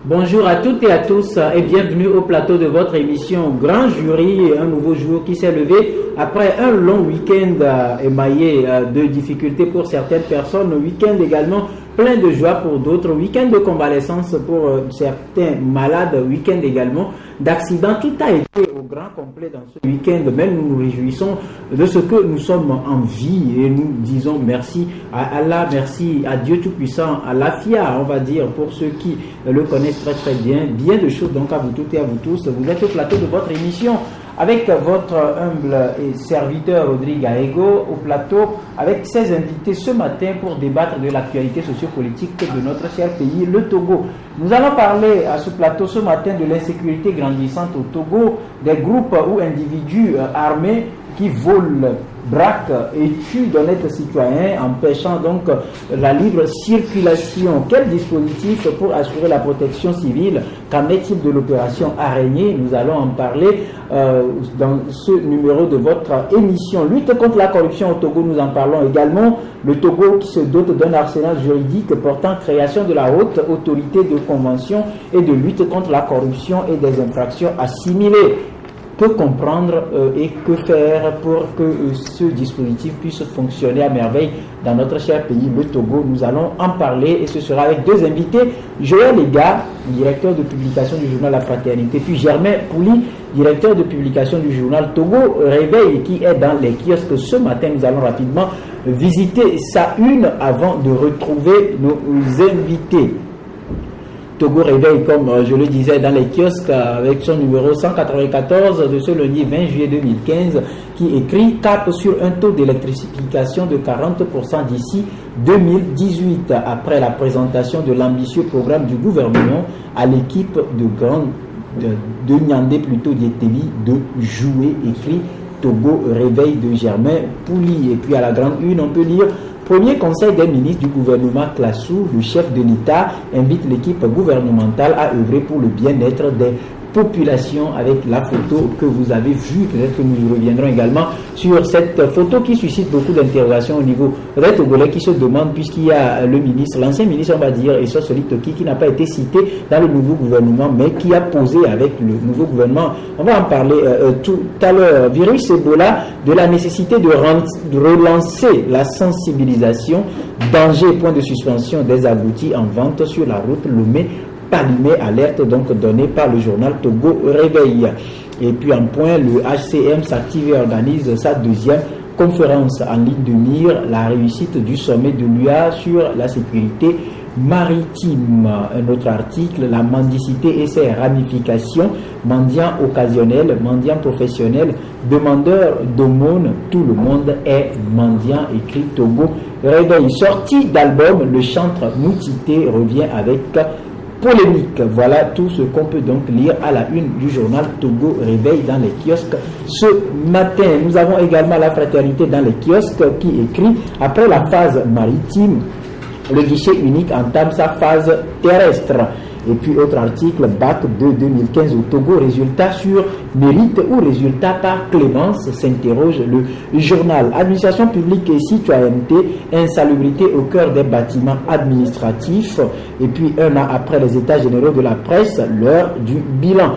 Bonjour à toutes et à tous et bienvenue au plateau de votre émission Grand Jury, un nouveau jour qui s'est levé après un long week-end émaillé de difficultés pour certaines personnes, un week-end également plein de joie pour d'autres, week-end de convalescence pour certains malades, week-end également d'accidents. Tout a été au grand complet dans ce week-end, mais nous nous réjouissons de ce que nous sommes en vie et nous disons merci à Allah, merci à Dieu Tout-Puissant, à l'Afia, on va dire, pour ceux qui le connaissent très très bien. Bien de choses donc à vous toutes et à vous tous. Vous êtes au plateau de votre émission avec votre humble et serviteur Rodrigue Aego, au plateau avec ses invités ce matin pour débattre de l'actualité sociopolitique de notre cher pays, le Togo. Nous allons parler à ce plateau ce matin de l'insécurité grandissante au Togo, des groupes ou individus armés qui volent, braquent et tuent d'honnêtes citoyens, empêchant donc la libre circulation. Quel dispositif pour assurer la protection civile? Qu'en est-il de l'opération Araignée? Nous allons en parler dans ce numéro de votre émission. Lutte contre la corruption au Togo, nous en parlons également. Le Togo qui se dote d'un arsenal juridique portant création de la haute autorité de convention et de lutte contre la corruption et des infractions assimilées. Que comprendre et que faire pour que ce dispositif puisse fonctionner à merveille dans notre cher pays, le Togo? Nous allons en parler et ce sera avec deux invités. Joël Ega, directeur de publication du journal La Fraternité, puis Germain Pouli, directeur de publication du journal Togo Réveil, qui est dans les kiosques ce matin. Nous allons rapidement visiter sa une avant de retrouver nos invités. Togo Réveil, comme je le disais, dans les kiosques avec son numéro 194 de ce lundi 20 juillet 2015 qui écrit « Cap sur un taux d'électrification de 40% d'ici 2018 » après la présentation de l'ambitieux programme du gouvernement à l'équipe de Nyandé plutôt d'Eteli de jouer, écrit Togo Réveil de Germain Pouli. Et puis à la grande une, on peut lire Premier conseil des ministres du gouvernement Classou, le chef de l'État invite l'équipe gouvernementale à œuvrer pour le bien-être des populations, avec la photo que vous avez vue. Peut-être que nous reviendrons également sur cette photo qui suscite beaucoup d'interrogations au niveau des Togolais qui se demandent, puisqu'il y a le ministre, l'ancien ministre on va dire, et Sosoli Toki, qui n'a pas été cité dans le nouveau gouvernement, mais qui a posé avec le nouveau gouvernement. On va en parler tout à l'heure. Virus Ebola, de la nécessité de relancer la sensibilisation, danger, point de suspension des aboutis en vente sur la route Lomé Palimé, alerte donc donnée par le journal Togo Réveil. Et puis en point, le HCM s'active et organise sa deuxième conférence en ligne de mire, la réussite du sommet de l'UA sur la sécurité maritime. Un autre article, la mendicité et ses ramifications, mendiant occasionnel, mendiant professionnel, demandeur d'aumône, tout le monde est mendiant, écrit Togo Réveil. Sortie d'album, le chantre Moutité revient avec polémique. Voilà tout ce qu'on peut donc lire à la une du journal Togo Réveil dans les kiosques ce matin. Nous avons également La Fraternité dans les kiosques qui écrit « Après la phase maritime, le guichet unique entame sa phase terrestre ». Et puis autre article, BAC de 2015 au Togo, résultat sur mérite ou résultat par clémence, s'interroge le journal. Administration publique et citoyenneté, insalubrité au cœur des bâtiments administratifs. Et puis un an après les états généraux de la presse, l'heure du bilan.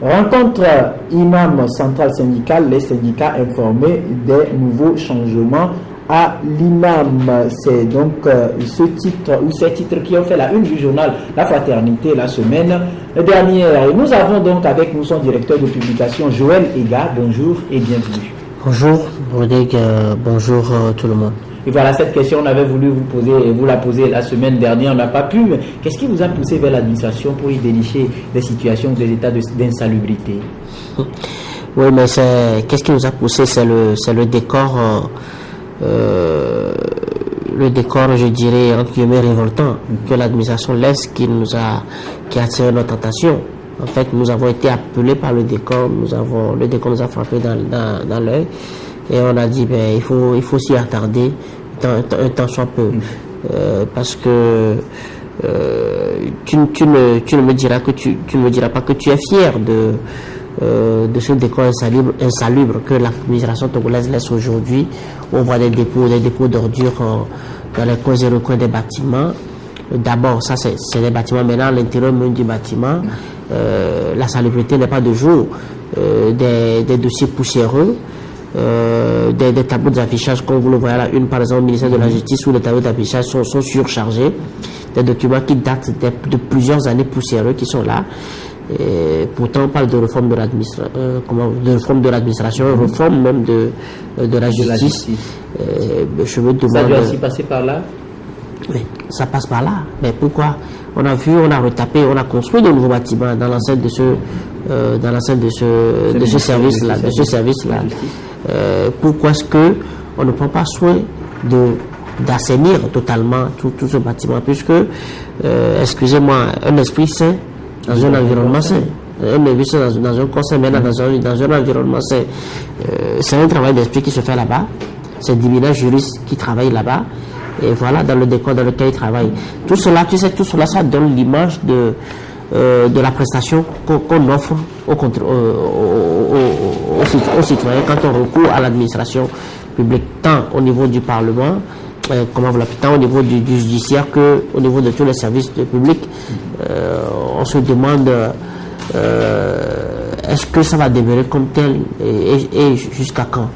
Rencontre imam central syndical, les syndicats informés des nouveaux changements à l'imam. C'est donc ce titre ou ces titres qui ont fait la une du journal La Fraternité la semaine dernière. Et nous avons donc avec nous son directeur de publication Joël Ega. Bonjour et bienvenue. Bonjour Rodrigue, bonjour tout le monde. Et voilà, cette question on avait voulu vous poser et vous la poser la semaine dernière, on n'a pas pu, mais qu'est-ce qui vous a poussé vers l'administration pour y dénicher des situations, des états d'insalubrité? Oui, mais qu'est-ce qui nous a poussé? C'est le décor. Le décor, je dirais, entre guillemets, révoltant que l'administration laisse qui a attiré notre attention. En fait, nous avons été appelés par le décor, le décor nous a frappé dans l'œil et on a dit, il faut s'y attarder un temps soit peu, parce que tu ne me diras pas que tu es fier de ce décor insalubre que l'administration togolaise laisse aujourd'hui. On voit des dépôts d'ordures dans les coins et recoins des bâtiments. D'abord, ça c'est les bâtiments. Maintenant, à l'intérieur même du bâtiment, la salubrité n'est pas de jour. Des dossiers poussiéreux, des tableaux d'affichage, comme vous le voyez à la une, par exemple, au ministère de la Justice, où les tableaux d'affichage sont surchargés. Des documents qui datent de plusieurs années poussiéreux qui sont là. Et pourtant, on parle de réforme de l'administration, réforme même de la justice. Je me demande. Ça doit aussi passer par là. Oui, ça passe par là. Mais pourquoi? On a vu, on a retapé, on a construit de nouveaux bâtiments dans l'enceinte de ce service-là, pourquoi est-ce que on ne prend pas soin d'assainir totalement tout ce bâtiment, puisque, excusez-moi, un esprit sain dans un environnement sain, un esprit sain dans un conseil, mais dans un environnement sain, c'est un travail d'esprit qui se fait là-bas, c'est 10 000 juristes qui travaillent là-bas, et voilà, dans le décor dans lequel ils travaillent. Tout cela, ça donne l'image de la prestation qu'on offre aux citoyens quand on recourt à l'administration publique, tant au niveau du Parlement, tant au niveau du judiciaire qu'au niveau de tous les services publics. On se demande est-ce que ça va demeurer comme tel et jusqu'à quand?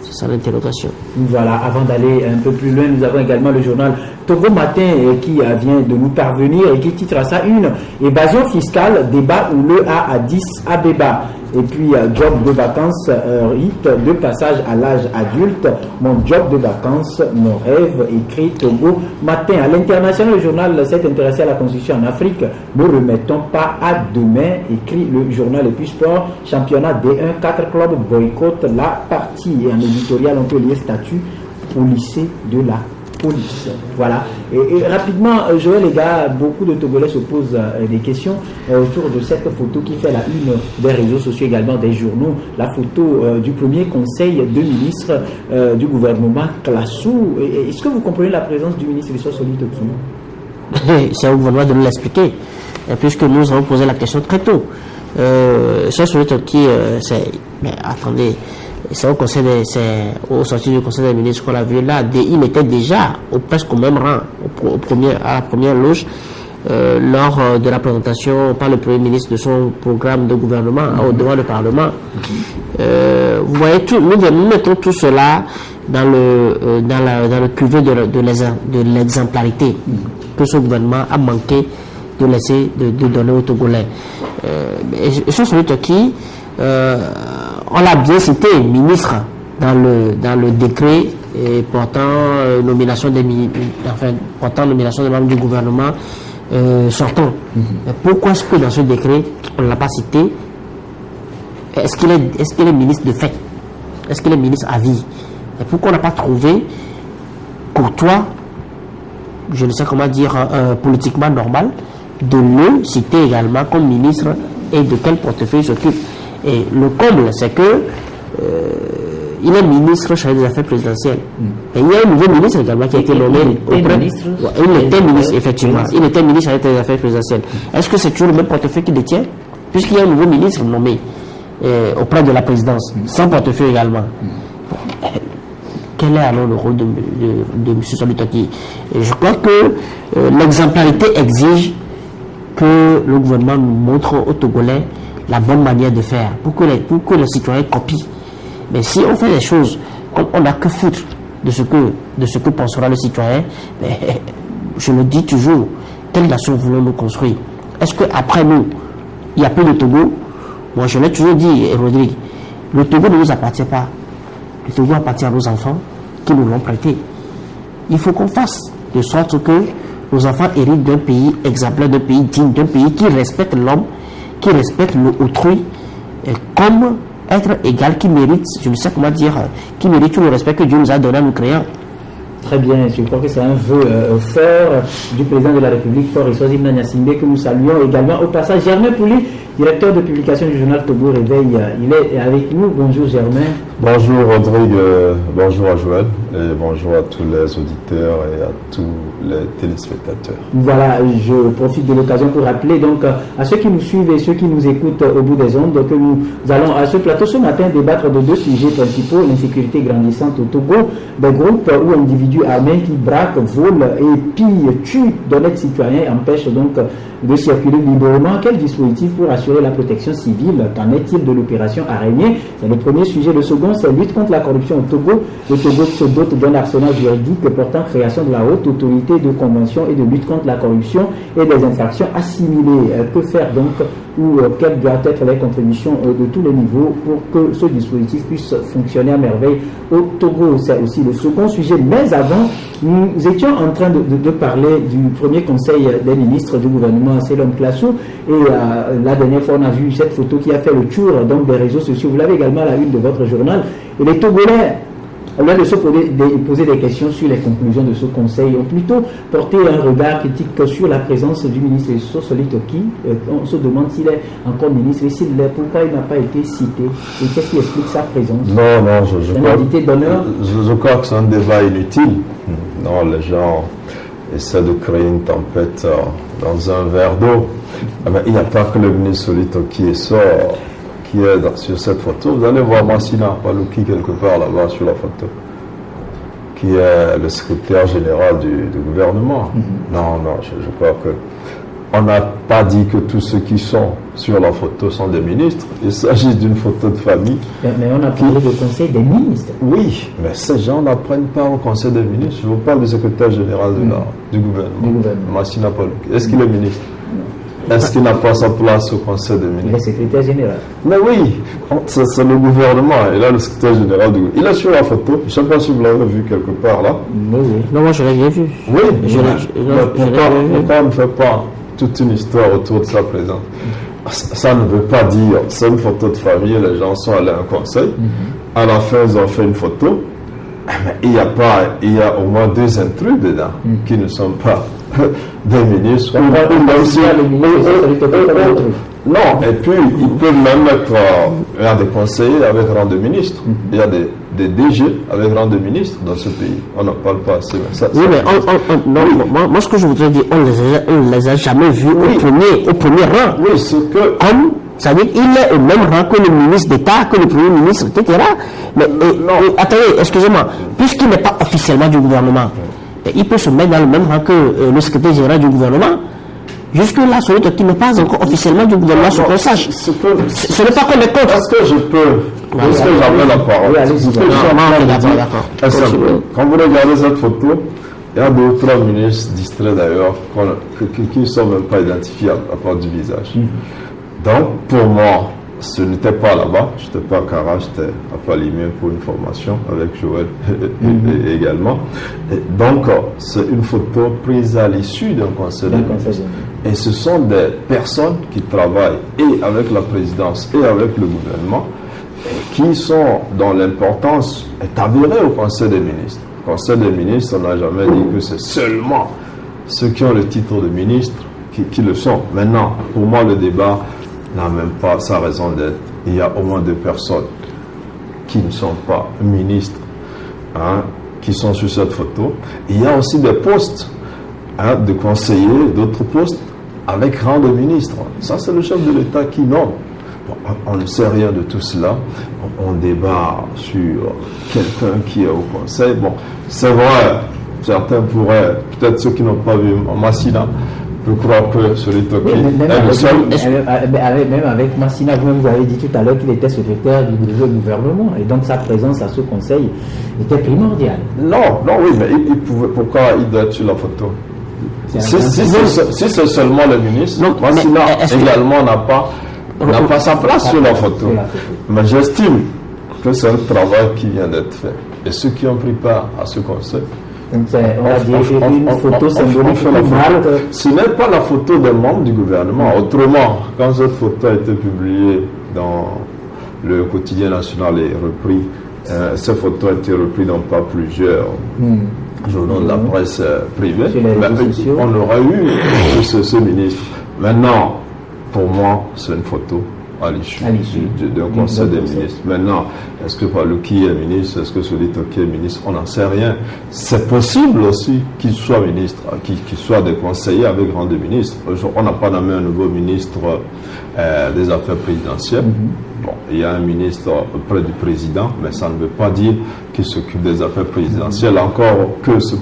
C'est ça l'interrogation. Voilà, avant d'aller un peu plus loin, nous avons également le journal Togo Matin qui vient de nous parvenir et qui titre à ça une évasion fiscale, débat ou le A à 10 à Béba. Et puis job de vacances, rite de passage à l'âge adulte, mon job de vacances, mon rêve, écrit Togo Matin. À l'international, le journal s'est intéressé à la constitution en Afrique. Ne remettons pas à demain, écrit le journal. Et puis sport, championnat D1, 4 clubs boycottent la partie. Et en éditorial, on peut lire statut policier de la police. Voilà. Et rapidement, Joël, les gars, beaucoup de Togolais se posent des questions autour de cette photo qui fait la une des réseaux sociaux, également des journaux. La photo du premier conseil de ministre du gouvernement Classou. Est-ce que vous comprenez la présence du ministre Issa Soli Toki? C'est au gouvernement de nous l'expliquer, puisque nous avons posé la question très tôt. Issa Soli Toki, mais attendez. C'est au sorti du conseil des ministres qu'on l'a vu là. Il était déjà presque au même rang, à la première loge, lors de la présentation par le Premier ministre de son programme de gouvernement devant le Parlement. Vous voyez, nous mettons tout cela dans le cuvé de l'exemplarité que ce gouvernement a manqué de laisser de donner aux Togolais. Et sur celui qui on l'a bien cité, ministre, dans le décret portant nomination des membres du gouvernement sortant. Mais pourquoi est-ce que dans ce décret, on ne l'a pas cité? Est-ce qu'il est ministre de fait? Est-ce qu'il est ministre à vie? Et pourquoi on n'a pas trouvé courtois, je ne sais comment dire, politiquement normal, de le citer également comme ministre et de quel portefeuille il s'occupe? Et le comble, c'est que il est ministre chargé des affaires présidentielles. Et il y a un nouveau ministre également qui a été nommé. Il était ministre, effectivement. Il était ministre chargé des affaires présidentielles. Est-ce que c'est toujours le même portefeuille qu'il détient? Puisqu'il y a un nouveau ministre nommé auprès de la présidence, sans portefeuille également. Quel est alors le rôle de M. Soli Toki? Je crois que l'exemplarité exige que le gouvernement nous montre aux Togolais la bonne manière de faire pour que les citoyens copient. Mais si on fait des choses comme on n'a que foutre de ce que pensera le citoyen, mais, je le dis toujours, quelle nation voulons-nous construire? Est-ce qu'après nous, il n'y a plus de Togo? Moi, je l'ai toujours dit, Rodrigue, le Togo ne nous appartient pas. Le Togo appartient à nos enfants qui nous l'ont prêté. Il faut qu'on fasse de sorte que nos enfants héritent d'un pays exemplaire, d'un pays digne, d'un pays qui respecte l'homme, qui respecte l'autrui comme être égal, qui mérite, je ne sais comment dire, qui mérite tout le respect que Dieu nous a donné à nous créer. Très bien, je crois que c'est un vœu fort du président de la République, Fort Issozi Mnanyasingbe, que nous saluons également. Au passage, Germain Pouli, directeur de publication du journal Togo Réveil, il est avec nous. Bonjour Germain. Bonjour Rodrigue, bonjour à Joël Et bonjour à tous les auditeurs et à tous les téléspectateurs. Voilà, je profite de l'occasion pour rappeler donc à ceux qui nous suivent et ceux qui nous écoutent au bout des ondes que nous allons à ce plateau ce matin débattre de deux sujets principaux: l'insécurité grandissante au Togo, des groupes ou individus armés qui braquent, volent et pillent, tuent d'honnêtes citoyens et empêchent donc de circuler librement. Quel dispositif pour assurer la protection civile? Qu'en est-il de l'opération Araignée? C'est le premier sujet. Le second, c'est lutte contre la corruption au Togo. Le Togo se dote d'un arsenal juridique portant création de la haute autorité de convention et de lutte contre la corruption et des infractions assimilées. Que faire donc, ou quelles doivent être les contributions de tous les niveaux pour que ce dispositif puisse fonctionner à merveille au Togo? C'est aussi le second sujet. Mais avant, nous étions en train de parler du premier conseil des ministres du gouvernement, c'est l'homme Classou, et la dernière fois on a vu cette photo qui a fait le tour donc, des réseaux sociaux. Vous l'avez également à la une de votre journal. Et les Togolais, au lieu de se poser des questions sur les conclusions de ce conseil, ont plutôt porté un regard critique sur la présence du ministre Sosoli Toki. On se demande s'il est encore ministre et s'il l'est, pourquoi il n'a pas été cité et qu'est-ce qui explique sa présence. Je crois que c'est un débat inutile. Non, les gens essaient de créer une tempête dans un verre d'eau. Il n'y a pas que le ministre Sosoli Toki qui est sur cette photo. Vous allez voir Massina Palouki quelque part là-bas sur la photo, qui est le secrétaire général du gouvernement. Non, je crois que on n'a pas dit que tous ceux qui sont sur la photo sont des ministres. Il s'agit d'une photo de famille. Mais on a parlé du conseil des ministres. Oui, mais ces gens n'apprennent pas au conseil des ministres. Je vous parle du secrétaire général du gouvernement. Massina Palouki. Est-ce qu'il est ministre? Est-ce qu'il n'a pas sa place au Conseil des ministres? Il est secrétaire général. Mais oui, c'est le gouvernement. Il a le secrétaire général du gouvernement. Il est sur la photo. Je ne sais pas si vous l'avez vu quelque part là. Oui. Non, moi je l'ai bien vu. Oui, pourquoi on ne fait pas toute une histoire autour de sa présence? Ça ne veut pas dire c'est une photo de famille, les gens sont allés à un conseil. À la fin, ils ont fait une photo. Mais il y a au moins deux intrus dedans qui ne sont pas des ministres. Non, et puis ils peuvent même être des conseillers avec rang de ministre. Il y a des DG avec rang de ministre dans ce pays. On n'en parle pas assez. Moi ce que je voudrais dire, on ne les a jamais vus au premier rang. Oui, ce que... C'est-à-dire qu'il est au même rang que le ministre d'État, que le Premier ministre, etc. Mais attendez, excusez-moi, puisqu'il n'est pas officiellement du gouvernement, il peut se mettre dans le même rang que le secrétaire général du gouvernement. Jusque-là, celui qui n'est pas encore officiellement du gouvernement, ce qu'on sache. Ce n'est pas qu'on est contre. Est-ce que je peux... Est-ce que j'avais la parole? D'accord. Quand vous regardez cette photo, il y a deux ou trois ministres distraits d'ailleurs, qui ne sont même pas identifiables à part du visage. Donc, pour moi, ce n'était pas là-bas. Je n'étais pas à Kara, j'étais à Palimé pour une formation avec Joël également. Et donc, c'est une photo prise à l'issue d'un conseil de ministres. Et ce sont des personnes qui travaillent et avec la présidence et avec le gouvernement, qui sont, dont l'importance est avérée au conseil des ministres. Le conseil des ministres, on n'a jamais dit que c'est seulement ceux qui ont le titre de ministre qui le sont. Maintenant, pour moi, le débat n'a même pas sa raison d'être. Il y a au moins deux personnes qui ne sont pas ministres, qui sont sur cette photo. Il y a aussi des postes de conseillers, d'autres postes avec rang de ministre. Ça, c'est le chef de l'État qui nomme. Bon, on ne sait rien de tout cela. On débat sur quelqu'un qui est au conseil. Bon, c'est vrai, certains pourraient, peut-être ceux qui n'ont pas vu Massina, je crois que Sosoli Toki est le seul. Même avec Massina, vous avez dit tout à l'heure qu'il était secrétaire du gouvernement et donc sa présence à ce conseil était primordiale. Non, oui, mais il pouvait, pourquoi il doit être sur la photo? Si c'est seulement le ministre, Massina également n'a pas sa place sur la photo. Mais j'estime que c'est un travail qui vient d'être fait. Et ceux qui ont pris part à ce conseil, on a dit une photo symbolique. Ce n'est pas la photo des membres du gouvernement. Autrement, quand cette photo a été publiée dans le quotidien national et repris, cette photo a été reprise dans pas plusieurs journaux de la presse privée, on aurait eu ce ministre. Maintenant, pour moi, c'est une photo à l'issue d'un conseil des ministres. Maintenant, est-ce que Paluki est ministre? Est-ce que Soli Toki est ministre? On n'en sait rien. C'est possible aussi qu'il soit ministre, qu'il soit des conseillers avec rang de ministre. On n'a pas nommé un nouveau ministre des Affaires présidentielles. Bon, il y a un ministre auprès du président, mais ça ne veut pas dire qu'il s'occupe des affaires présidentielles. Encore que ce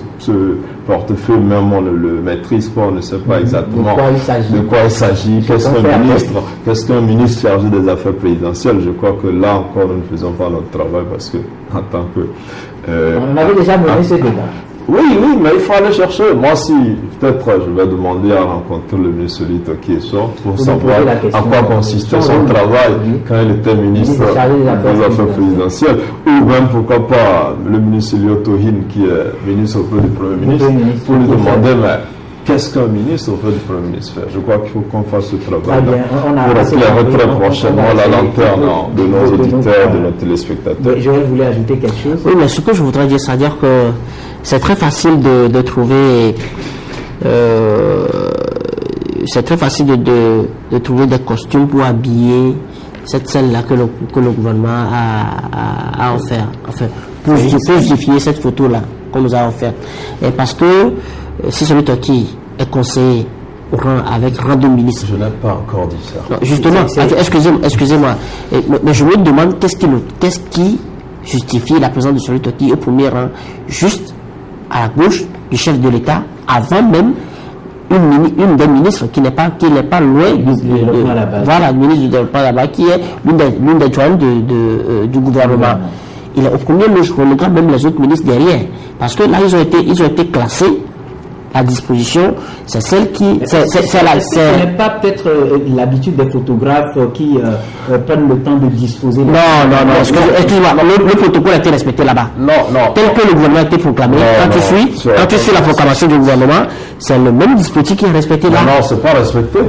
portefeuille, même on ne le maîtrise pas, on ne sait pas exactement de quoi il s'agit. Qu'est-ce qu'un ministre chargé des affaires présidentielles? Je crois que là encore, nous ne faisons pas notre travail parce que, en tant que... on avait déjà mené ce débat. Oui, mais il faut aller chercher. Moi, si, peut-être, je vais demander à rencontrer le ministre Soli Toki pour savoir à quoi consistait son travail quand il était ministre des Affaires présidentielles. Ou même, pourquoi pas, le ministre Elio Tohin, qui est ministre auprès du Premier ministre, pour lui demander, mais qu'est-ce qu'un ministre auprès du Premier ministre fait? Je crois qu'il faut qu'on fasse ce travail pour éclairer très prochainement la lanterne de nos auditeurs, de nos téléspectateurs. Je voulais ajouter quelque chose. Oui, mais ce que je voudrais dire, c'est-à-dire que c'est très facile de trouver trouver des costumes pour habiller cette scène-là que le gouvernement a offert, enfin, pour justifier cette photo-là qu'on nous a offert. Et parce que si Soli Toki est conseiller avec rang de ministre. Je n'ai pas encore dit ça. Non, justement, excusez-moi. Mais je me demande qu'est-ce qui justifie la présence de Soli Toki au premier rang, juste à la gauche du chef de l'État, avant même une des ministres qui n'est pas loin du ministre du développement là-bas, qui est l'une des jointes du gouvernement. Il est au premier loge, même les autres ministres derrière, parce que là ils ont été classés. La disposition, c'est celle qui... Ce n'est pas peut-être l'habitude des photographes qui prennent le temps de disposer... Non, excusez-moi, le protocole a été respecté là-bas. Non. Tel que le gouvernement a été proclamé, quand tu suis la proclamation du gouvernement, c'est le même dispositif qui est respecté là. Non, c'est pas respecté.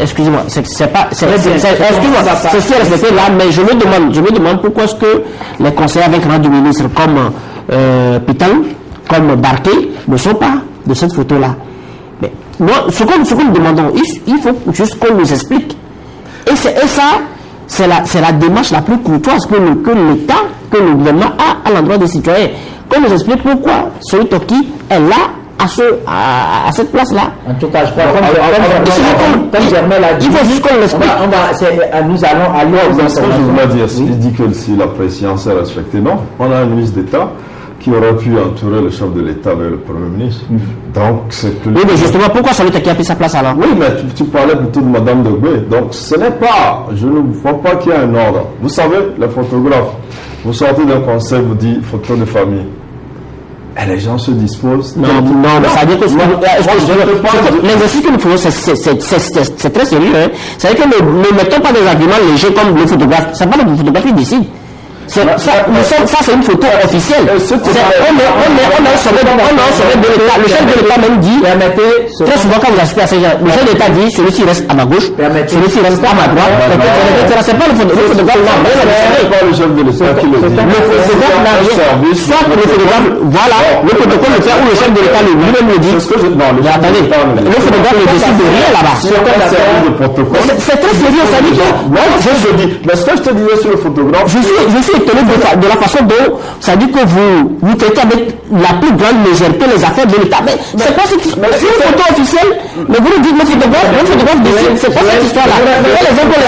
Excusez-moi, c'est respecté là, mais je me demande pourquoi est-ce que les conseillers avec rang du ministre comme Pital, comme Barké, ne sont pas de cette photo-là. Mais moi, ce que nous demandons, il faut juste qu'on nous explique. Et ça, c'est la démarche la plus courtoise que l'État, que le gouvernement a à l'endroit des citoyens. Qu'on nous explique pourquoi Soli Toki est là, à cette place-là. En tout cas, je crois comme Germain l'a dit, il faut juste qu'on l'explique. Nous allons aller ce que je voulais dire, il dit que si la présidence est respectée, non. On a un ministre d'État qui aurait pu entourer le chef de l'État avec le Premier ministre. Donc, c'est que... Oui, mais justement, pourquoi Soli Toki a pris sa place alors? Oui, mais tu parlais plutôt de Madame Dogbe. Donc, ce n'est pas... Je ne vois pas qu'il y a un ordre. Vous savez, les photographes, vous sortez d'un conseil, vous dites photo de famille. Et les gens se disposent. Non, mais ça veut dire que l'exercice que nous faisons, c'est très sérieux. Hein. C'est-à-dire que ne mettons pas des arguments légers comme le photographe. C'est pas le photographe qui décide. Ça, c'est une photo officielle. On est au sommet de l'État. Le chef de l'État même dit, très souvent quand vous assistez à ces gens, le chef de l'État dit, celui-ci reste à ma gauche, celui-ci reste à ma droite. C'est pas le photographe. C'est pas le chef de l'État qui le dit. Le photographe n'a rien. Soit le photographe, voilà, le protocole le fait ou le chef de l'État lui-même le dit. Mais attendez, le photographe ne décide de rien là-bas. C'est très sérieux, ça dit que. Mais ce que je te disais sur le photographe, je suis étonné de la façon dont ça dit que vous traitez avec la plus grande légèreté les affaires de l'État. Mais c'est pas cette histoire. C'est une photo officielle, mais vous nous dites le photographe décide, c'est pas cette histoire-là. Quels exemples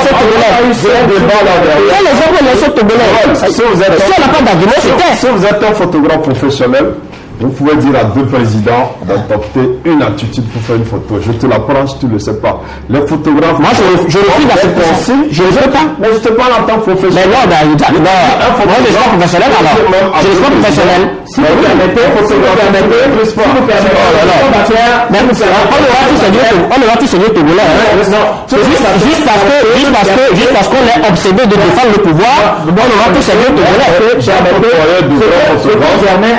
laissent Togolais? Si on n'a pas d'argument, c'est si vous êtes un photographe professionnel, vous pouvez dire à deux présidents d'adopter une attitude pour faire une photo. Je te l'apprends si tu ne le sais pas. Les photographes... Moi, je refuse à cette personne. Je ne veux pas. Mais je te parle en tant que professionnel. Mais moi, je ne suis pas professionnel alors. Je ne suis pas professionnel. Si vous permettez, on aura tous ces Togolais. Juste parce qu'on est obsédé de défendre le pouvoir, on aura tous ces Togolais. Germain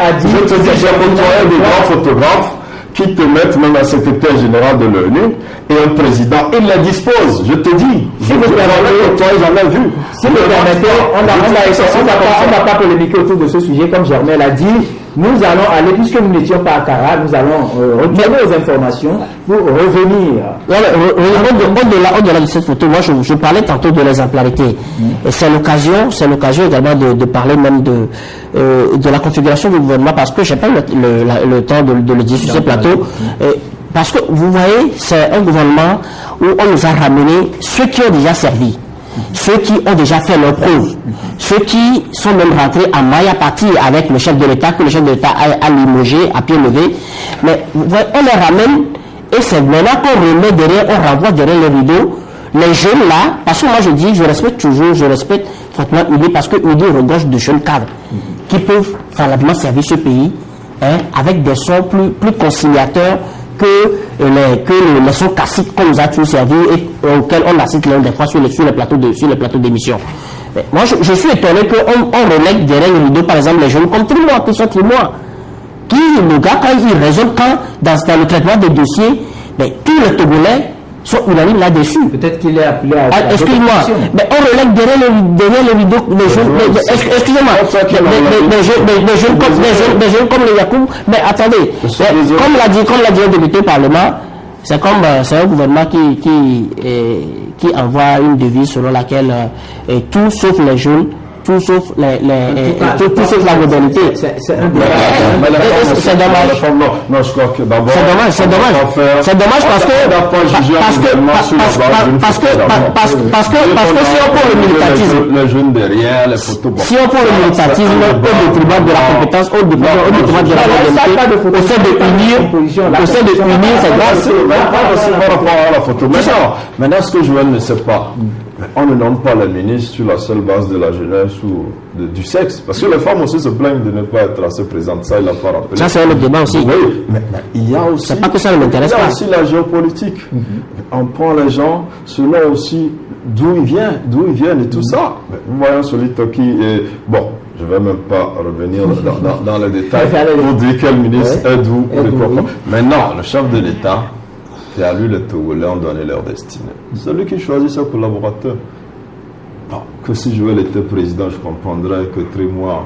a dit... Je te dis, j'ai côtoyé des grands photographes qui te mettent même un secrétaire général de l'ONU et un président. Ils les disposent, je te dis. Si vous permettez, j'en ai vu. Si vous permettez, on n'a pas polémiqué autour de ce sujet, comme Germain l'a dit. Nous allons aller, puisque nous n'étions pas à Cara, nous allons retourner aux informations pour revenir. Au-delà de cette photo, moi je parlais tantôt de l'exemplarité. Et c'est l'occasion également de parler même de la configuration du gouvernement, parce que je n'ai pas le temps de le dire sur ce plateau. Parce que vous voyez, c'est un gouvernement où on nous a ramené ceux qui ont déjà servi, ceux qui ont déjà fait leurs preuves, ceux qui sont même rentrés en maille à partir avec le chef de l'État, que le chef de l'État a limogé à pied levé. Mais vous voyez, on les ramène et c'est maintenant qu'on remet derrière, on renvoie derrière les rideaux les jeunes là, parce que moi je respecte fortement Udi, parce que Udi regorge de jeunes cadres qui peuvent valablement servir ce pays, avec des sons plus conciliateurs que les sons classiques qu'on nous a toujours servi et auxquels on assiste l'un des fois sur les plateaux d'émission. Moi, je suis étonné qu'on relègue derrière le rideau, par exemple, les jeunes comme Trimois, qui sont Trimois, qui, le gars, quand il raisonne, dans le traitement des dossiers, tous les Togolais sont unanimes là-dessus. Peut-être qu'il est appelé à... excuse-moi, mais on relègue derrière le rideau les jeunes... Excusez-moi, des jeunes comme les Yacoub, mais attendez, comme l'a dit un député au Parlement, c'est un gouvernement qui envoie une devise selon laquelle tout sauf les jeunes, tout sauf tout sauf la modernité. C'est un débat. C'est dommage. Non, je crois que d'abord. C'est dommage parce que si on prend le militarisme, les jeunes derrière, les photos. Si on prend le militarisme au détriment de la compétence, au détriment de la modernité, au sein de unir, c'est grave. La photo. Maintenant, ce que je ne sais pas. On ne nomme pas la ministre sur la seule base de la jeunesse ou du sexe. Parce que les femmes aussi se plaignent de ne pas être assez présentes. Ça, il n'a pas rappelé. Ça, c'est un autre débat aussi. Oui, mais il y a aussi... C'est pas que ça ne m'intéresse pas. Il y a aussi la géopolitique. On prend les gens selon aussi d'où ils viennent et tout ça. Mais nous voyons celui qui est... Bon, je ne vais même pas revenir dans les détails pour dire quel ministre est d'où ou de quoi. Maintenant, le chef de l'État... Et à lui, les Togolais ont donné leur destinée. Celui qui choisit ses collaborateurs. Bon, que si Joël était président, je comprendrais que Trimois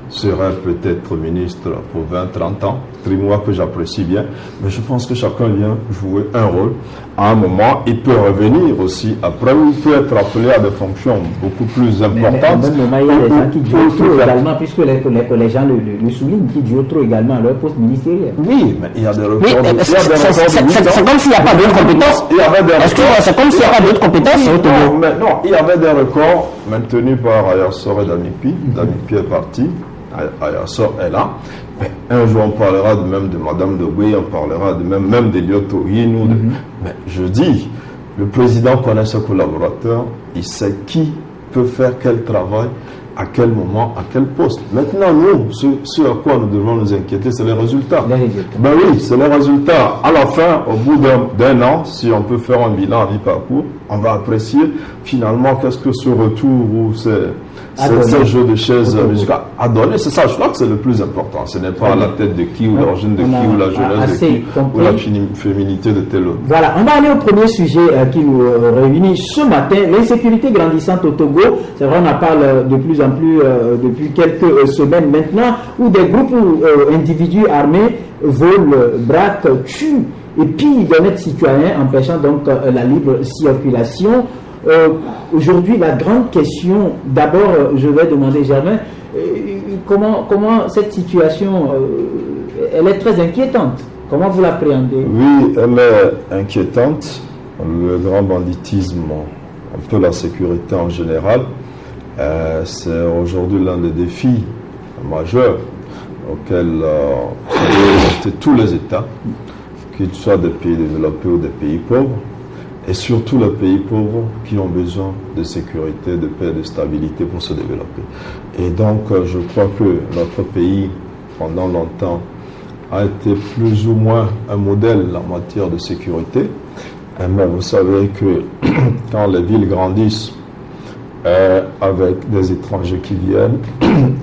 serait peut-être ministre pour 20-30 ans. Trimois que j'apprécie bien. Mais je pense que chacun vient jouer un rôle. À un moment, il peut revenir aussi. Après, il peut être appelé à des fonctions beaucoup plus importantes. Mais il y a des gens qui durent trop également, puisque les gens le soulignent, qui durent trop également à leur poste ministériel. Oui, mais il y a des records. C'est comme s'il n'y a pas d'autres compétences. C'est comme s'il n'y a pas d'autres compétences. Non, il y avait des records maintenus par Ayassor et Danipi. Danipi est parti. Ayassor est là. Mais un jour, on parlera même de Madame de Gouy, on parlera même d'Eliott Oyin. Mais je dis, le président connaît ses collaborateurs, il sait qui peut faire quel travail, à quel moment, à quel poste. Maintenant, nous, ce à quoi nous devons nous inquiéter, c'est les résultats. Ben oui, c'est les résultats. À la fin, au bout d'un an, si on peut faire un bilan à mi-parcours, on va apprécier finalement qu'est-ce que ce retour ou ce jeu de chaises musicales a donné. C'est ça, je crois que c'est le plus important. Ce n'est pas la tête de qui ou l'origine de qui ou la jeunesse de qui ou la féminité de tel autre. Voilà, on va aller au premier sujet qui nous réunit ce matin. L'insécurité grandissante au Togo. C'est vrai, on en parle de plus en plus depuis quelques semaines maintenant, où des groupes ou individus armés volent, braquent, tuent et pillent d'honnêtes citoyens, empêchant donc la libre circulation. Aujourd'hui, la grande question, d'abord, je vais demander Germain, comment cette situation, elle est très inquiétante. Comment vous l'appréhendez? Oui, elle est inquiétante. Le grand banditisme, un peu la sécurité en général, c'est aujourd'hui l'un des défis majeurs auxquels tous les États, qu'ils soient des pays développés ou des pays pauvres, et surtout les pays pauvres qui ont besoin de sécurité, de paix, de stabilité pour se développer. Et donc, je crois que notre pays, pendant longtemps, a été plus ou moins un modèle en matière de sécurité. Mais vous savez que quand les villes grandissent, avec des étrangers qui viennent,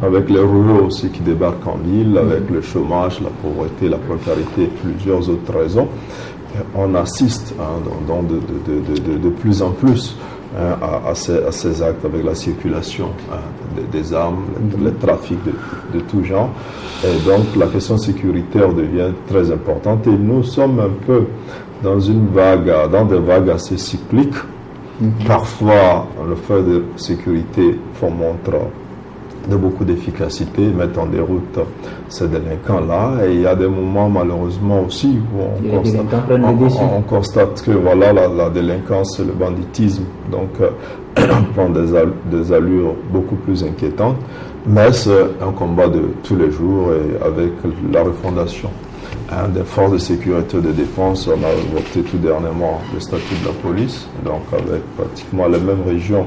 avec les ruraux aussi qui débarquent en ville, avec le chômage, la pauvreté, la précarité et plusieurs autres raisons, on assiste de plus en plus à ces actes avec la circulation des armes, les trafics de tout genre. Et donc la question sécuritaire devient très importante et nous sommes un peu dans des vagues assez cycliques. Parfois, le fait de sécurité font montre de beaucoup d'efficacité, mettent en déroute ces délinquants-là. Et il y a des moments, malheureusement aussi, où on constate que voilà, la délinquance, le banditisme, donc prend des allures beaucoup plus inquiétantes. Mais c'est un combat de tous les jours et avec la refondation des forces de sécurité et de défense, on a voté tout dernièrement le statut de la police, donc avec pratiquement les mêmes régions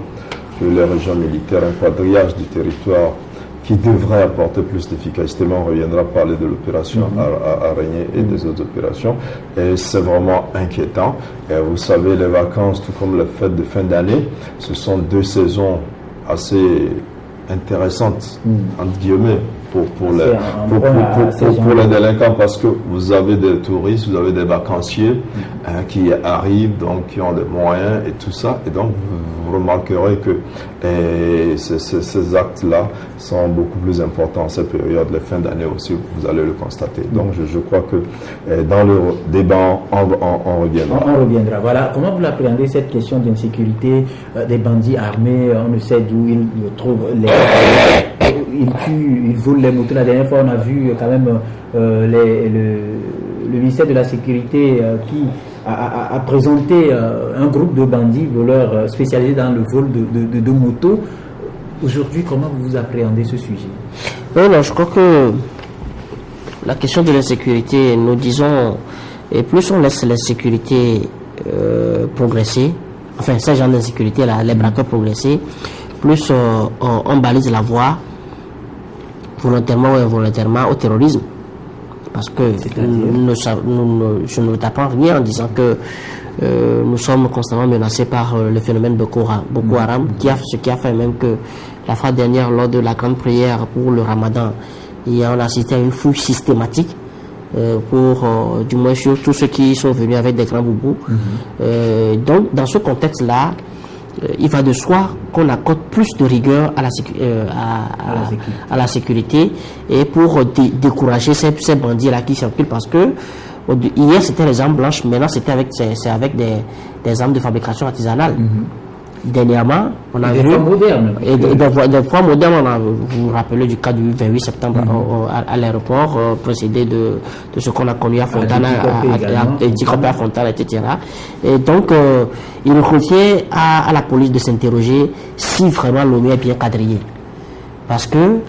que les régions militaires, un quadrillage du territoire qui devrait apporter plus d'efficacité, mais on reviendra parler de l'opération Araignée et des autres opérations, et c'est vraiment inquiétant. Et vous savez, les vacances, tout comme les fêtes de fin d'année, ce sont deux saisons assez intéressantes, entre guillemets, pour les délinquants, parce que vous avez des touristes, vous avez des vacanciers qui arrivent, donc qui ont des moyens et tout ça, et donc vous remarquerez que ces actes-là sont beaucoup plus importants en cette période, les fins d'année aussi, vous allez le constater. Donc je crois que dans le débat, on reviendra. On reviendra. Voilà, comment vous l'appréhendez cette question d'insécurité des bandits armés, on ne sait d'où ils trouvent ils tuent, ils volent les motos. La dernière fois, on a vu quand même le ministère de la Sécurité qui a présenté un groupe de bandits voleurs spécialisés dans le vol de motos. Aujourd'hui, comment vous appréhendez ce sujet? Non, je crois que la question de l'insécurité, nous disons, et plus on laisse l'insécurité progresser, enfin, ce genre d'insécurité, les braqueurs progresser, plus on balise la voie volontairement ou involontairement au terrorisme, parce que je ne t'apprends rien en disant que nous sommes constamment menacés par le phénomène Boko Haram, ce qui a fait même que la fois dernière, lors de la grande prière pour le Ramadan, on a assisté à une fouille systématique pour du moins sur tous ceux qui sont venus avec des grands boubous. Donc dans ce contexte-là, il va de soi qu'on accorde plus de rigueur à la sécurité et pour décourager ces bandits-là qui circulent, parce que hier c'était les armes blanches, maintenant c'est avec des armes de fabrication artisanale. Dernièrement, on a vu des fois modernes. Vous vous rappelez du cas du 28 septembre à l'aéroport, précédé de ce qu'on a connu à Fontana, à Fontana, etc. Et donc, il revient à la police de s'interroger si vraiment l'ONU est bien quadrillé. Parce que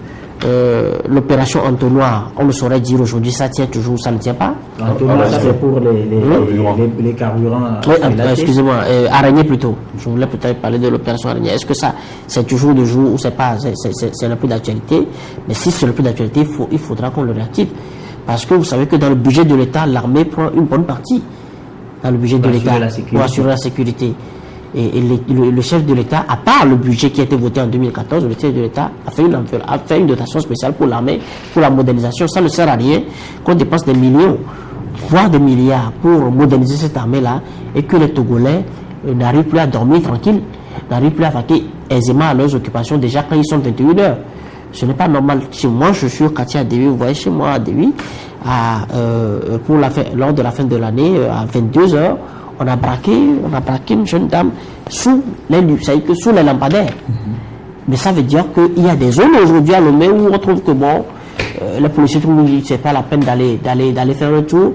l'opération Entonnoir, on ne saurait dire aujourd'hui ça tient toujours, ça ne tient pas. Entonnoir, ça c'est pour les carburants. Oui, excusez-moi, Araignée plutôt. Je voulais peut-être parler de l'opération Araignée. Est-ce que ça c'est toujours de jour ou c'est pas, c'est le plus d'actualité? Mais si c'est le plus d'actualité, il faudra qu'on le réactive. Parce que vous savez que dans le budget de l'État, l'armée prend une bonne partie dans le budget de l'État pour assurer la sécurité. Et le chef de l'État, à part le budget qui a été voté en 2014, le chef de l'État a fait une dotation spéciale pour l'armée, pour la modernisation. Ça ne sert à rien qu'on dépense des millions, voire des milliards pour moderniser cette armée-là et que les Togolais n'arrivent plus à dormir tranquille, n'arrivent plus à vaquer aisément à leurs occupations déjà quand ils sont 21 heures. Ce n'est pas normal. Chez moi, je suis au quartier à Dévi, vous voyez, chez moi à Dévi, lors de la fin de l'année, à 22 heures, on a braqué une jeune dame sous les lampadaires. Mais ça veut dire qu'il y a des zones aujourd'hui à Lomé où on trouve que les policiers trouvent que c'est pas la peine d'aller faire un tour.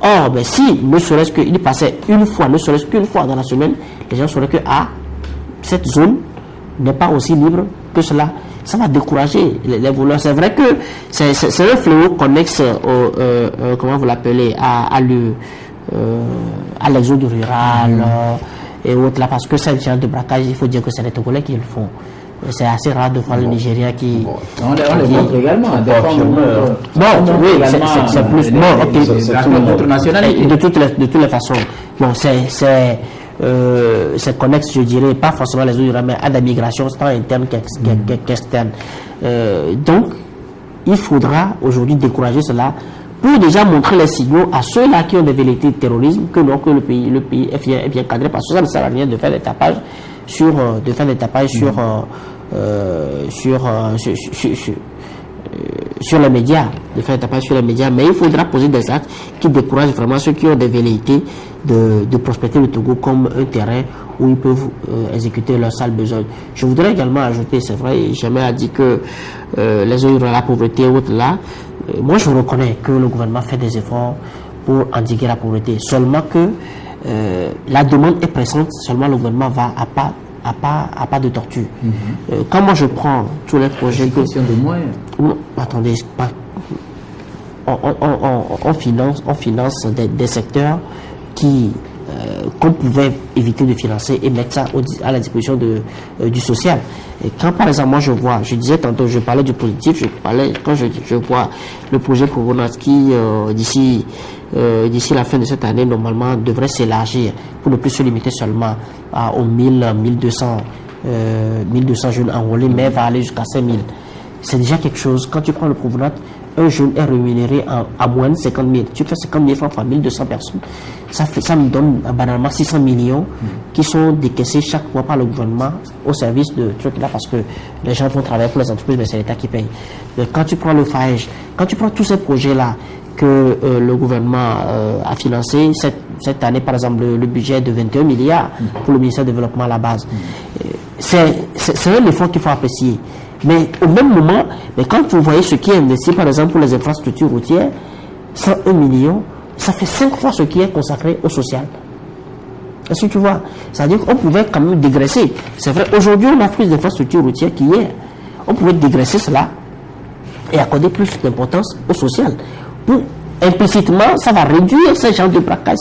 Or, ben si, ne serait-ce qu'il passait une fois, ne serait-ce qu'une fois dans la semaine, les gens sauraient que cette zone n'est pas aussi libre que cela. Ça va décourager les voleurs. C'est vrai que c'est un fléau connexe comment vous l'appelez, à l'exode rural et autres là, parce que ce genre de braquage, il faut dire que c'est les Togolais qui le font. C'est assez rare de voir le Nigeria qui. On les montre également. C'est plus. De toutes les façons. Bon, c'est connexe, je dirais, pas forcément les autres, mais à la migration, tant interne qu'externe. Donc, il faudra aujourd'hui décourager cela pour déjà montrer les signaux à ceux-là qui ont des velléités de terrorisme que non, que le pays est bien cadré, parce que ça ne sert à rien de faire des tapages sur les médias, mais il faudra poser des actes qui découragent vraiment ceux qui ont des velléités de prospecter le Togo comme un terrain où ils peuvent exécuter leurs sales besoins. Je voudrais également ajouter, c'est vrai, jamais a dit que les autres, la pauvreté et autres là, moi je reconnais que le gouvernement fait des efforts pour endiguer la pauvreté, seulement que la demande est pressante, seulement le gouvernement va à pas de tortue. Quand moi je prends tous les projets... C'est une question de moyens. Attendez, on finance des secteurs qu'on pouvait éviter de financer et mettre ça à la disposition du social. Et quand par exemple moi je disais tantôt, je parlais du positif, quand je vois le projet Provenance qui d'ici la fin de cette année normalement devrait s'élargir pour ne plus se limiter seulement aux 1200 jeunes enrôlés, mais va aller jusqu'à 5000. C'est déjà quelque chose. Quand tu prends le Provenance, un jeune est rémunéré à moins de 50 000. Tu fais 50 000 francs par 1200 personnes. Ça me donne banalement 600 millions qui sont décaissés chaque mois par le gouvernement au service de trucs là, parce que les gens vont travailler pour les entreprises, mais c'est l'État qui paye. Donc, quand tu prends le FAEJ, quand tu prends tous ces projets-là que le gouvernement a financé, cette année, par exemple, le budget est de 21 milliards pour le ministère du Développement à la base. C'est un effort qu'il faut apprécier. Mais au même moment, quand vous voyez ce qui est investi, par exemple, pour les infrastructures routières, 101 millions, ça fait 5 fois ce qui est consacré au social. Est-ce que tu vois? C'est-à-dire qu'on pouvait quand même dégraisser. C'est vrai, aujourd'hui, on a plus d'infrastructures routières qu'hier. On pouvait dégraisser cela et accorder plus d'importance au social. Implicitement, ça va réduire ces gens de braquage,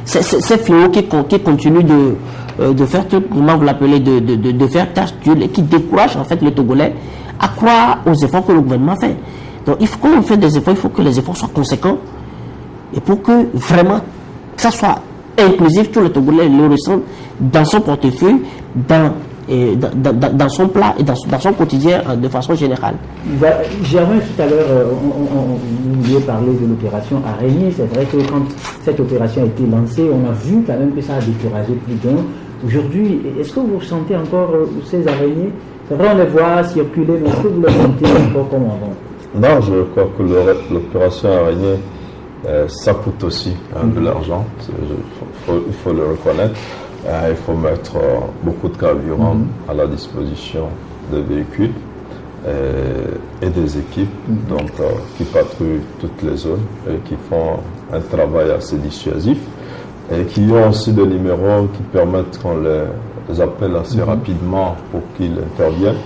ces fléaux qui continuent de faire tout, comment vous l'appelez, de faire tâche d'huile et qui découragent en fait les Togolais à croire aux efforts que le gouvernement fait. Donc il faut qu'on fait des efforts, il faut que les efforts soient conséquents et pour que vraiment ça soit inclusif, tous les Togolais le ressentent dans son portefeuille, dans son plat et dans son quotidien de façon générale. Germain, tout à l'heure, vous vouliez parler de l'opération Araignée. C'est vrai que quand cette opération a été lancée, on a vu quand même que ça a découragé plus d'un. Aujourd'hui, est-ce que vous sentez encore ces araignées? C'est vrai, on les voit circuler, mais est-ce que vous les sentez encore comme avant? Non, je crois que l'opération Araignée, ça coûte aussi de l'argent. Il faut le reconnaître. Il faut mettre beaucoup de carburant à la disposition des véhicules et des équipes donc, qui patrouillent toutes les zones et qui font un travail assez dissuasif et qui ont aussi des numéros qui permettent qu'on les appelle assez rapidement pour qu'ils interviennent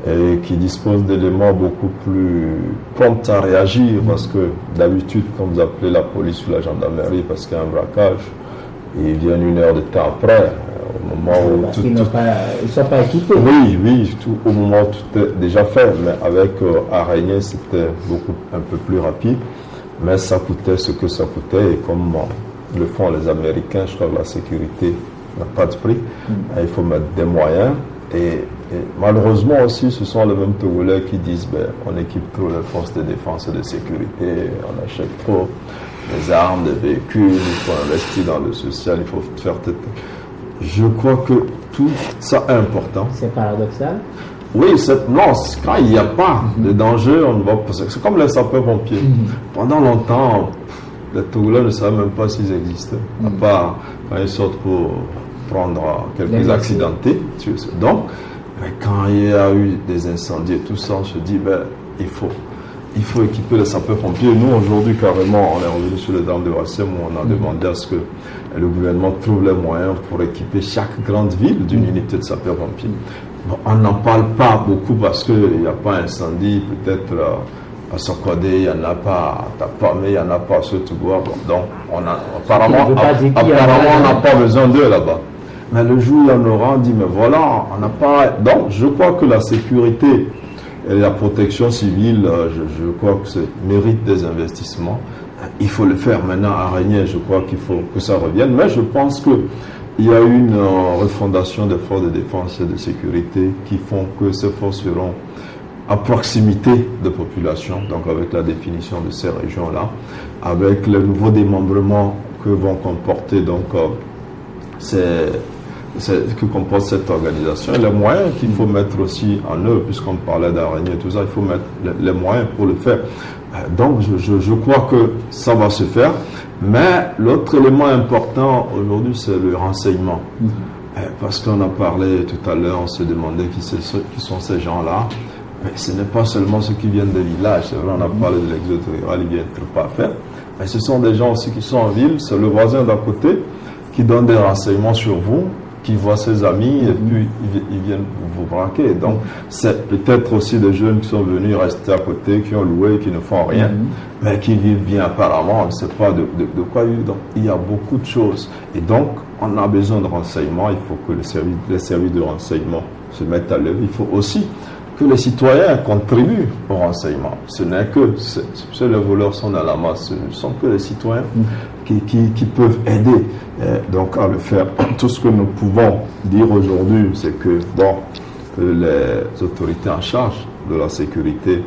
et qui disposent d'éléments beaucoup plus prompts à réagir parce que d'habitude quand vous appelez la police ou la gendarmerie parce qu'il y a un braquage, ils viennent une heure de temps après, au moment où ils ne sont pas équipés. Oui, au moment où tout est déjà fait. Mais avec Araignée, c'était un peu plus rapide. Mais ça coûtait ce que ça coûtait. Et comme le font les Américains, je crois que la sécurité n'a pas de prix. Il faut mettre des moyens. Et malheureusement aussi, ce sont les mêmes Togolais qui disent on équipe trop les forces de défense et de sécurité, on achète trop des armes, des véhicules, il faut investir dans le social, il faut faire tout. Je crois que tout ça est important. C'est paradoxal. Oui, quand il n'y a pas de danger, on ne va pas. C'est comme les sapeurs-pompiers. Pendant longtemps, les Togolais ne savaient même pas s'ils existaient, à part quand ils sortent pour prendre quelques accidentés. Donc, quand il y a eu des incendies et tout ça, on se dit, il faut équiper les sapeurs-pompiers. Nous, aujourd'hui, carrément, on est revenu sur les dents de Wassem où on a demandé à ce que le gouvernement trouve les moyens pour équiper chaque grande ville d'une unité de sapeurs-pompiers. Bon, on n'en parle pas beaucoup parce qu'il n'y a pas incendie, peut-être à Sokodé, il n'y en a pas, à Tapamé, il n'y en a pas à Sotougouar. Donc, apparemment, on n'a pas besoin d'eux là-bas. Mais le jour où il y en aura, on dit, mais voilà, on n'a pas... Donc, je crois que la sécurité et la protection civile, je crois que ça mérite des investissements. Il faut le faire maintenant. Araignée, je crois qu'il faut que ça revienne. Mais je pense qu'il y a une refondation des forces de défense et de sécurité qui font que ces forces seront à proximité de population, donc avec la définition de ces régions-là, avec le nouveau démembrement que vont comporter donc que comporte cette organisation, et les moyens qu'il faut mettre aussi en œuvre, puisqu'on parlait d'araignée et tout ça, il faut mettre les moyens pour le faire. Donc je crois que ça va se faire, mais l'autre élément important aujourd'hui, c'est le renseignement. Parce qu'on a parlé tout à l'heure, on se demandait qui sont ces gens-là. Mais ce n'est pas seulement ceux qui viennent des villages, c'est vrai, on a parlé de l'exode rural, il vient être parfait. Mais ce sont des gens aussi qui sont en ville, c'est le voisin d'à côté qui donne des renseignements sur vous, qui voit ses amis et puis ils viennent vous braquer. Donc c'est peut-être aussi des jeunes qui sont venus rester à côté, qui ont loué, qui ne font rien, mais qui vivent bien apparemment, on ne sait pas de quoi vivre. Donc il y a beaucoup de choses. Et donc on a besoin de renseignements, il faut que les services de renseignement se mettent à l'œuvre. Il faut aussi que les citoyens contribuent au renseignement. Ce n'est que, les voleurs sont dans la masse, ce ne sont que les citoyens qui peuvent aider donc à le faire. Tout ce que nous pouvons dire aujourd'hui, c'est que les autorités en charge de la sécurité,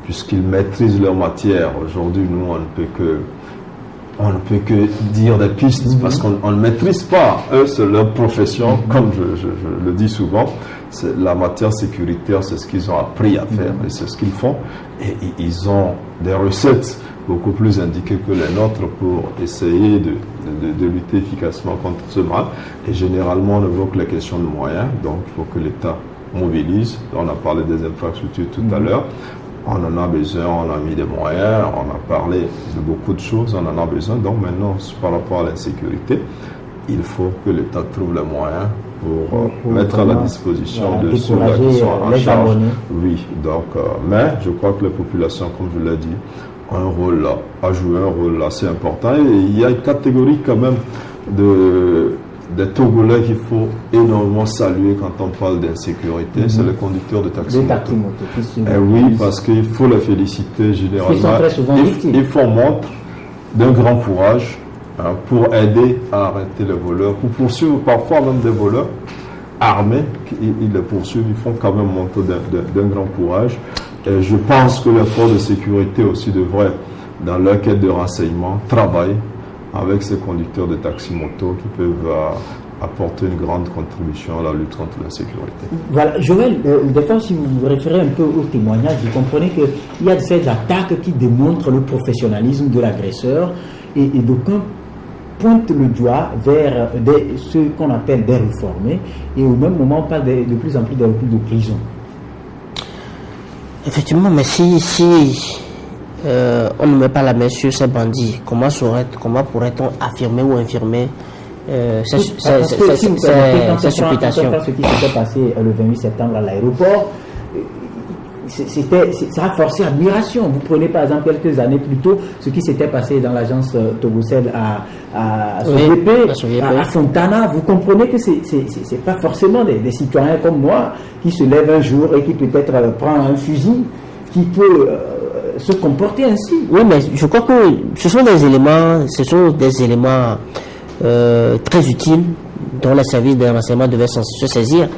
puisqu'ils maîtrisent leur matière, aujourd'hui nous on ne peut que dire des pistes parce qu'on ne maîtrise pas. Eux, c'est leur profession, comme je le dis souvent. La matière sécuritaire, c'est ce qu'ils ont appris à faire et c'est ce qu'ils font. Et ils ont des recettes beaucoup plus indiquées que les nôtres pour essayer de lutter efficacement contre ce mal. Et généralement, on évoque la question de moyens. Donc, il faut que l'État mobilise. On a parlé des infrastructures tout à l'heure. On en a besoin, on a mis des moyens, on a parlé de beaucoup de choses, on en a besoin. Donc maintenant, par rapport à l'insécurité, il faut que l'État trouve les moyens pour mettre à la disposition de ceux-là qui sont en charge. Oui, donc, mais je crois que les populations, comme je l'ai dit, ont un rôle là, à jouer un rôle assez important. Et il y a une catégorie quand même des Togolais qu'il faut énormément saluer quand on parle d'insécurité, c'est les conducteurs de taxi-moto. Oui, parce qu'il faut les féliciter généralement. Ils sont très souvent victimes. Ils font montre d'un grand courage pour aider à arrêter les voleurs, pour poursuivre parfois même des voleurs armés, ils les poursuivent, ils font quand même montre d'un grand courage. Et je pense que les forces de sécurité aussi devraient, dans leur quête de renseignement, travailler avec ces conducteurs de taxi-moto qui peuvent apporter une grande contribution à la lutte contre l'insécurité. Voilà, Joël, des fois, si vous vous référez un peu au témoignage, vous comprenez qu'il y a ces attaques qui démontrent le professionnalisme de l'agresseur et d'aucuns pointent le doigt vers ceux qu'on appelle des réformés et au même moment on parle de plus en plus de recours de prison. Effectivement, mais si on ne met pas la main sur ces bandits, comment pourrait-on affirmer ou infirmer cette supputation? Ce qui s'était passé le 28 septembre à l'aéroport, ça a forcé admiration. Vous prenez par exemple quelques années plus tôt ce qui s'était passé dans l'agence Togocel à Fontana. Vous comprenez que c'est pas forcément des citoyens comme moi qui se lèvent un jour et qui peut-être prend un fusil qui peut se comporter ainsi. Oui, mais je crois que ce sont des éléments très utiles dont les services de renseignement devaient se saisir,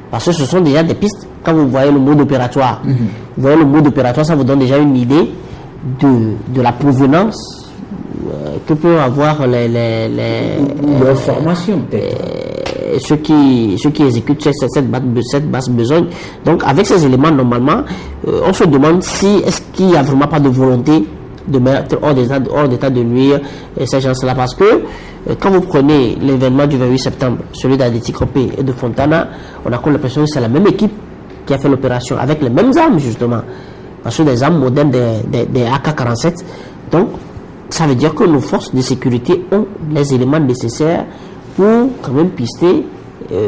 parce que ce sont déjà des pistes. Quand vous voyez le mode opératoire, ça vous donne déjà une idée de la provenance que peuvent avoir leur formation peut-être. Ceux qui exécutent cette basse besogne. Donc avec ces éléments, normalement, on se demande est-ce qu'il n'y a vraiment pas de volonté de mettre hors d'état de nuire ces gens-là, parce que quand vous prenez l'événement du 28 septembre, celui d'Adétikopé et de Fontana, on a comme l'impression que c'est la même équipe qui a fait l'opération avec les mêmes armes justement, parce que des armes modernes des AK-47. Donc ça veut dire que nos forces de sécurité ont les éléments nécessaires pour quand même pister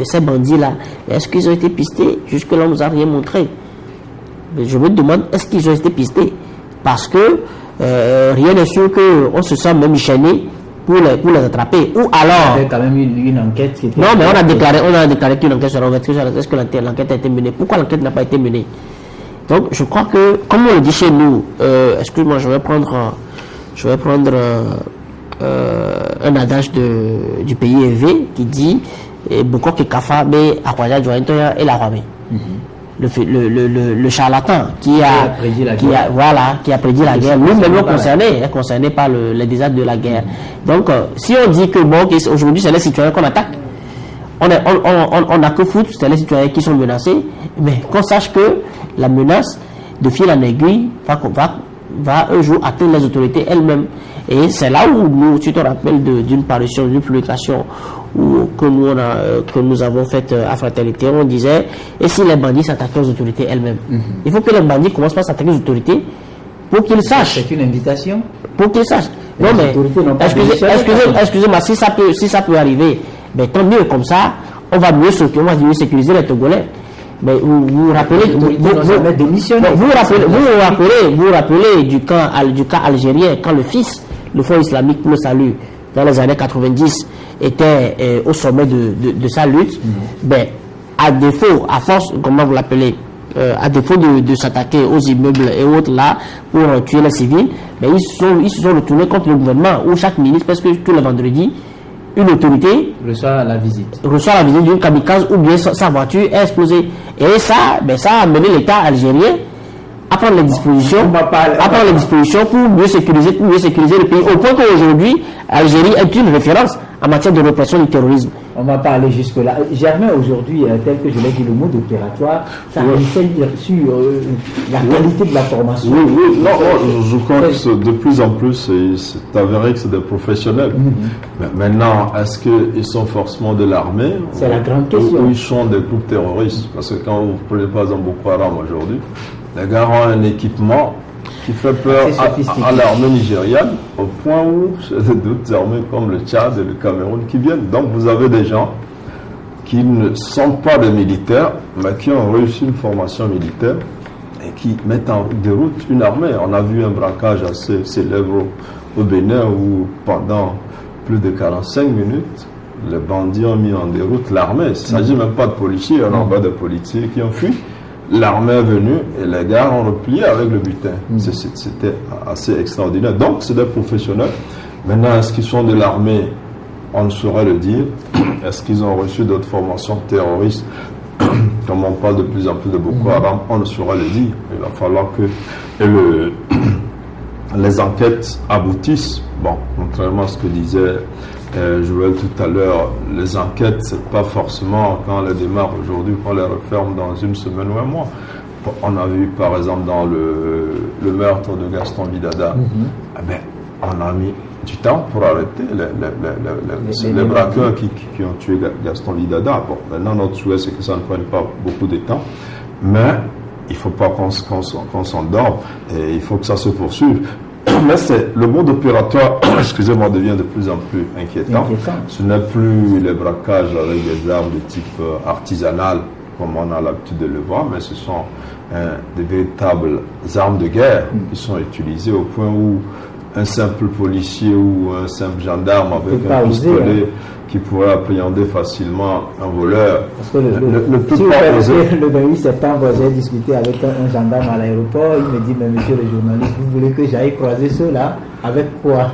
ces bandits-là. Est-ce qu'ils ont été pistés? Jusque-là, on ne nous a rien montré. Mais je me demande, est-ce qu'ils ont été pistés? Parce que rien n'est sûr qu'on se sent même chaîné pour les attraper. Ou alors... Il y avait quand même une enquête qui était... Non, mais on a déclaré qu'une enquête sera ouverte. Est-ce que l'enquête a été menée? Pourquoi l'enquête n'a pas été menée? Donc, je crois que, comme on le dit chez nous, excuse-moi, je vais prendre un adage du pays élevé qui dit Boko ki kafa be akwaja jointoya et la rame. le charlatan qui a prédit la guerre. Lui-même est concerné par les désastres de la guerre. Donc, si on dit que bon, aujourd'hui c'est les citoyens qu'on attaque, on n'a que foutre, c'est les citoyens qui sont menacés, mais qu'on sache que la menace de fil en aiguille va un jour atteindre les autorités elles-mêmes. Et c'est là où nous, tu te rappelles d'une parution, d'une publication que nous avons faite à Fraternité, on disait, et si les bandits s'attaquaient aux autorités elles-mêmes? Il faut que les bandits commencent par s'attaquer aux autorités pour qu'ils sachent. C'est une invitation. Pour qu'ils sachent. Non mais, excusez-moi, si ça peut arriver, mais tant mieux, comme ça, on va mieux sécuriser les Togolais. Mais vous rappelez du cas algérien, quand le fils, le Front islamique pour le salut, dans les années 90, était au sommet de sa lutte, ben, à défaut, à force, comment vous l'appelez, à défaut de s'attaquer aux immeubles et autres là, pour tuer les civils, ben, ils se sont retournés contre le gouvernement, où chaque ministre, parce que tous les vendredis, une autorité reçoit la visite d'une kamikaze ou bien sa voiture est explosée. Et ça, ben, ça a amené l'État algérien à prendre les dispositions, pour mieux sécuriser le pays. Au point qu'aujourd'hui, Algérie est une référence en matière de répression du terrorisme. On ne va pas aller jusque-là. Germain, aujourd'hui, tel que je l'ai dit, le mode opératoire, ça réfère sur la qualité de la formation. Oui. Non, je crois que de plus en plus, c'est avéré que c'est des professionnels. Mais maintenant, est-ce qu'ils sont forcément de l'armée? C'est la grande question. Ou ils sont des groupes terroristes? Parce que quand vous prenez par exemple Boko Haram aujourd'hui, les gars ont un équipement qui fait peur à l'armée nigériane, au point où c'est d'autres armées comme le Tchad et le Cameroun qui viennent. Donc vous avez des gens qui ne sont pas des militaires, mais qui ont réussi une formation militaire et qui mettent en déroute une armée. On a vu un braquage assez célèbre au Bénin où pendant plus de 45 minutes, les bandits ont mis en déroute l'armée. Il ne s'agit même pas de policiers, on en voit des policiers qui ont fui. L'armée est venue et les gars ont replié avec le butin. C'était assez extraordinaire. Donc, c'est des professionnels. Maintenant, est-ce qu'ils sont de l'armée? On ne saurait le dire. Est-ce qu'ils ont reçu d'autres formations terroristes? Comme on parle de plus en plus de Boko Haram, on ne saurait le dire. Il va falloir que les enquêtes aboutissent. Bon, contrairement à ce que disait Joël tout à l'heure, les enquêtes, c'est pas forcément quand on les démarre aujourd'hui, qu'on les referme dans une semaine ou un mois. On a vu par exemple dans le meurtre de Gaston Vidada, on a mis du temps pour arrêter les braqueurs qui ont tué Gaston Vidada. Bon, maintenant notre souhait c'est que ça ne prenne pas beaucoup de temps, mais il ne faut pas qu'on s'endorme et il faut que ça se poursuive. Mais le mode opératoire, excusez-moi, devient de plus en plus inquiétant. Ce n'est plus les braquages avec des armes de type artisanal, comme on a l'habitude de le voir, mais ce sont des véritables armes de guerre qui sont utilisées au point où un simple policier ou un simple gendarme avec un pistolet qui pourrait appréhender facilement un voleur parce que le 28 septembre, j'ai discuté avec un gendarme à l'aéroport. Il me dit, mais monsieur le journaliste, vous voulez que j'aille croiser ceux-là? Avec quoi?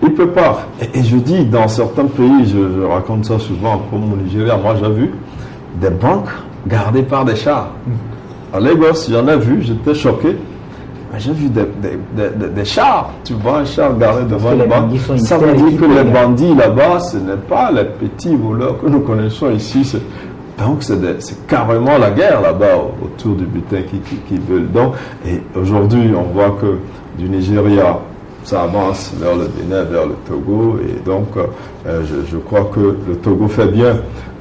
Il ne peut pas. Et je dis, dans certains pays, je raconte ça souvent, comme au Nigeria, moi j'ai vu des banques gardées par des chars. À Lagos, j'en ai vu, j'étais choqué. J'ai vu des chars, tu vois, un char garé devant une banque. Ça veut dire que les bandits là-bas, ce n'est pas les petits voleurs que nous connaissons ici. Donc c'est carrément la guerre là-bas autour du butin qui veulent. Donc, et aujourd'hui, on voit que du Nigeria, ça avance vers le Bénin, vers le Togo. Et donc, je crois que le Togo fait bien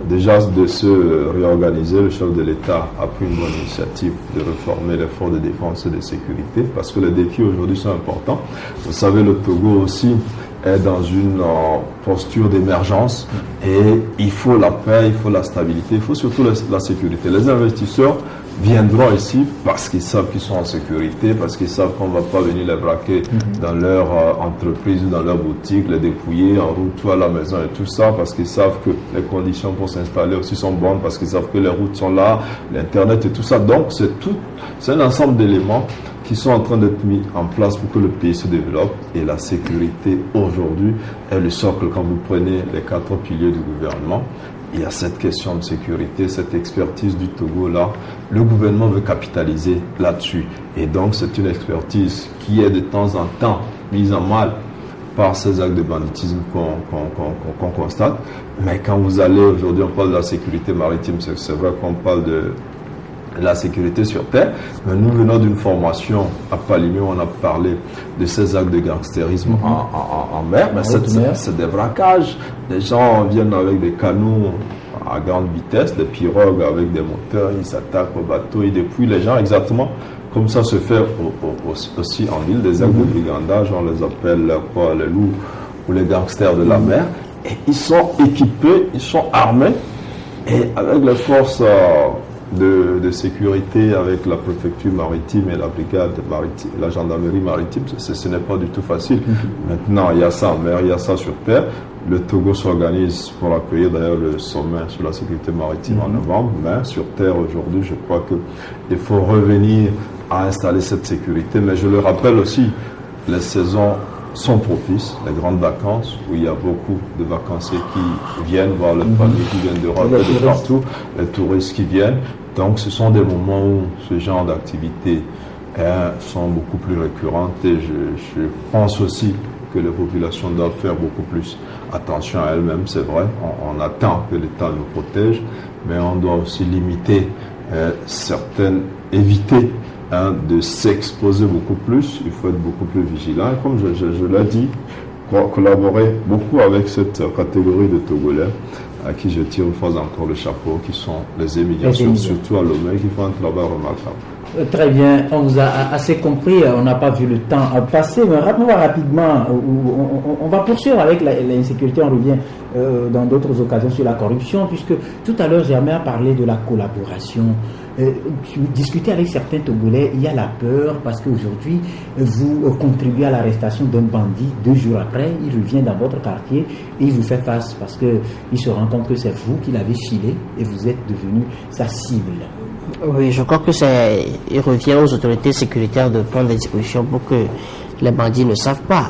déjà de se réorganiser. Le chef de l'État a pris une bonne initiative de réformer les forces de défense et de sécurité parce que les défis aujourd'hui sont importants. Vous savez, le Togo aussi est dans une posture d'émergence et il faut la paix, il faut la stabilité, il faut surtout la sécurité. Les investisseurs viendront ici parce qu'ils savent qu'ils sont en sécurité, parce qu'ils savent qu'on ne va pas venir les braquer dans leur entreprise ou dans leur boutique, les dépouiller en route ou à la maison et tout ça, parce qu'ils savent que les conditions pour s'installer aussi sont bonnes, parce qu'ils savent que les routes sont là, l'internet et tout ça. Donc c'est un ensemble d'éléments qui sont en train d'être mis en place pour que le pays se développe. Et la sécurité aujourd'hui est le socle quand vous prenez les 4 piliers du gouvernement. il y a cette question de sécurité, cette expertise du Togo là. Le gouvernement veut capitaliser là-dessus. Et donc, c'est une expertise qui est de temps en temps mise en mal par ces actes de banditisme qu'on constate. Mais quand vous allez, aujourd'hui, on parle de la sécurité maritime, c'est vrai qu'on parle de la sécurité sur terre, mais nous venons d'une formation à Palimé où on a parlé de ces actes de gangstérisme en mer. Mais c'est des braquages. Les gens viennent avec des canons à grande vitesse, des pirogues avec des moteurs, ils s'attaquent au bateau et depuis les gens, exactement comme ça se fait aussi en ville, des actes de brigandage, on les appelle quoi, les loups ou les gangsters de la mer. Et ils sont équipés, ils sont armés et avec les forces de sécurité, avec la préfecture maritime et la brigade maritime, la gendarmerie maritime, ce n'est pas du tout facile. Maintenant, il y a ça en mer, il y a ça sur terre. Le Togo s'organise pour accueillir d'ailleurs le sommet sur la sécurité maritime en novembre, mais sur terre aujourd'hui, je crois qu'il faut revenir à installer cette sécurité. Mais je le rappelle aussi, les saisons sont propices, les grandes vacances, où il y a beaucoup de vacanciers qui viennent voir le famille, qui viennent d'Europe et de partout, les touristes qui viennent. Donc ce sont des moments où ce genre d'activités sont beaucoup plus récurrentes et je pense aussi que les populations doivent faire beaucoup plus attention à elles-mêmes, c'est vrai. On attend que l'État nous protège, mais on doit aussi limiter éviter de s'exposer beaucoup plus. Il faut être beaucoup plus vigilant. Et comme je l'ai dit, collaborer beaucoup avec cette catégorie de Togolais à qui je tire une fois encore le chapeau, qui sont les émigrants, surtout à Lomé, qui font un travail remarquable. Très bien, on vous a assez compris, on n'a pas vu le temps passer, mais rapidement, on va poursuivre avec l'insécurité, on revient dans d'autres occasions sur la corruption, puisque tout à l'heure Germain a parlé de la collaboration. Discuter avec certains Togolais, il y a la peur parce qu'aujourd'hui vous contribuez à l'arrestation d'un bandit, 2 jours après il revient dans votre quartier et il vous fait face parce qu'il se rend compte que c'est vous qui l'avez filé et vous êtes devenu sa cible. Oui, je crois que il revient aux autorités sécuritaires de prendre des dispositions pour que les bandits ne savent pas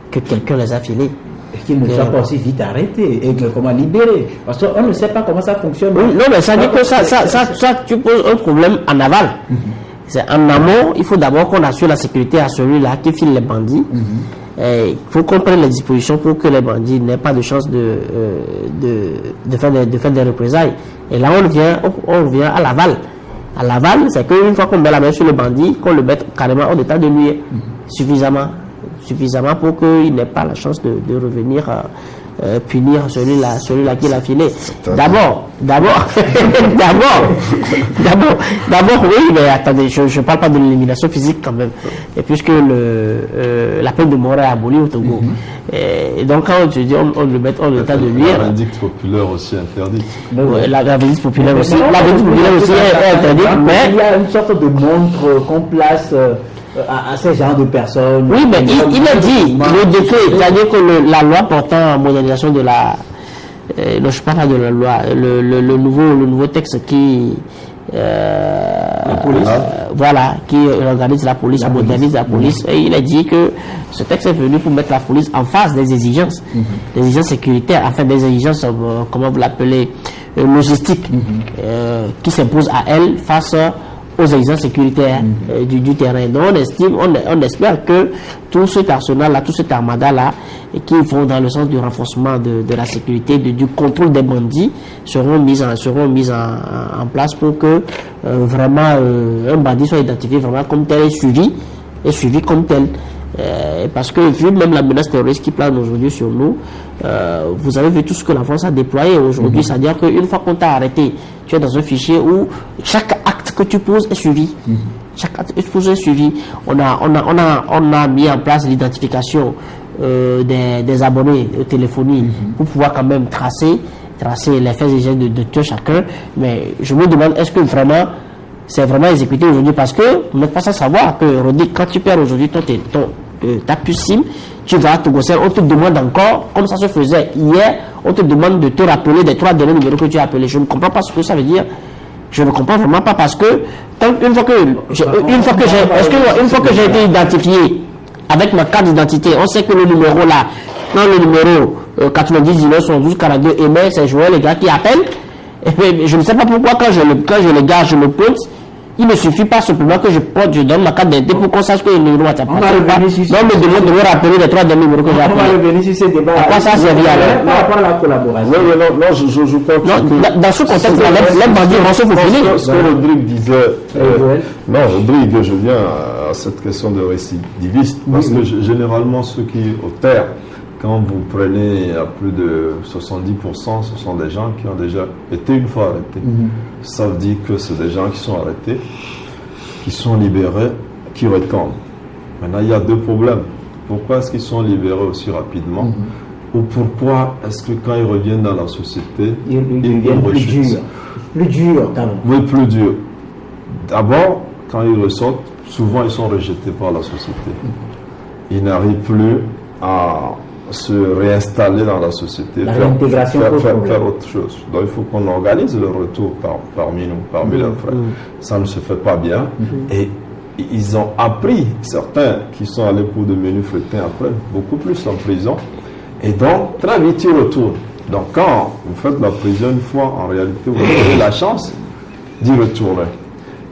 que quelqu'un les a filés. Et qu'ils ne soient pas aussi vite arrêtés et comment libérer. Parce qu'on ne sait pas comment ça fonctionne. Oui, non, mais ça dit que ça, tu poses un problème en aval. C'est en amont, il faut d'abord qu'on assure la sécurité à celui-là qui file les bandits. Il faut qu'on prenne les dispositions pour que les bandits n'aient pas de chance de faire des représailles. Et là, on revient à l'aval. À l'aval, c'est qu'une fois qu'on met la main sur le bandit, qu'on le mette carrément hors d'état de nuire suffisamment pour qu'il n'ait pas la chance de revenir punir celui-là qui l'a filé. D'abord, oui, mais attendez, je ne parle pas de l'élimination physique quand même. Et puisque la peine de mort est abolie au Togo. Et donc quand on se dit on le met en état de nuire. La vindicte populaire aussi interdite. La vindicte populaire aussi. La vindicte populaire aussi est interdite, mais il y a une sorte de montre qu'on place à ce genre de personnes. Oui, mais il a dit, le décret, c'est-à-dire que la loi portant modernisation de la... non, je ne parle pas de la loi, le nouveau texte qui... la police. Voilà, qui organise la police, modernise la police. Et il a dit que ce texte est venu pour mettre la police en face des exigences, des exigences sécuritaires, enfin des exigences, comment vous l'appelez, logistiques, qui s'imposent à elle face aux exigences sécuritaires du terrain. Donc on espère que tout cet arsenal-là, tout cet armada-là, qui vont dans le sens du renforcement de la sécurité, du contrôle des bandits, seront mises en place pour que vraiment un bandit soit identifié vraiment comme tel et suivi comme tel. Parce que vu même la menace terroriste qui plane aujourd'hui sur nous, vous avez vu tout ce que la France a déployé aujourd'hui, c'est-à-dire qu'une fois qu'on t'a arrêté, tu es dans un fichier où chaque acte que tu poses est suivi. Chaque acte que tu poses est suivi. On a mis en place l'identification des abonnés de téléphonie pour pouvoir quand même tracer les faits et gestes de tout chacun. Mais je me demande, est-ce que vraiment c'est vraiment exécuté aujourd'hui? Parce que vous n'êtes pas sans savoir que quand tu perds aujourd'hui ta puce SIM, tu vas à Togocel, on te demande encore, comme ça se faisait hier, on te demande de te rappeler des 3 derniers numéros que tu as appelés. Je ne comprends pas ce que ça veut dire. Je ne comprends vraiment pas parce que une fois que j'ai été identifié avec ma carte d'identité, on sait que le numéro là Dans le numéro 90 72 42, et bien c'est Joël, les gars qui appellent. Et puis, je ne sais pas pourquoi quand je le garde, je le pointe. Il ne suffit pas simplement que je donne ma carte d'identité pour qu'on sache que le numéro WhatsApp. On va revenir sur non, mais de me rappeler les 3 derniers numéros que j'ai appelés. On va revenir sur ces débats. À quoi ça servait alors? Par rapport à la collaboration. Non, je crois que... Dans ce contexte-là, les bandits vont se faufiler. Ce que Rodrigue disait... non, Rodrigue, je viens à cette question de récidiviste. Parce que généralement, ceux qui au terre, quand vous prenez à plus de 70%, ce sont des gens qui ont déjà été une fois arrêtés. Ça veut dire que c'est des gens qui sont arrêtés, qui sont libérés, qui retournent. Maintenant, il y a 2 problèmes. Pourquoi est-ce qu'ils sont libérés aussi rapidement? Ou pourquoi est-ce que quand ils reviennent dans la société, ils deviennent plus durs? Plus durs, d'abord. Oui, plus durs. D'abord, quand ils ressortent, souvent ils sont rejetés par la société. Ils n'arrivent plus à se réinstaller dans la société, faire autre chose. Donc il faut qu'on organise le retour parmi nous, parmi leurs frères. Ça ne se fait pas bien. Et ils ont appris, certains qui sont allés pour de menus frétins après, beaucoup plus en prison. Et donc, très vite, ils retournent. Donc quand vous faites la prison une fois, en réalité, vous avez la chance d'y retourner.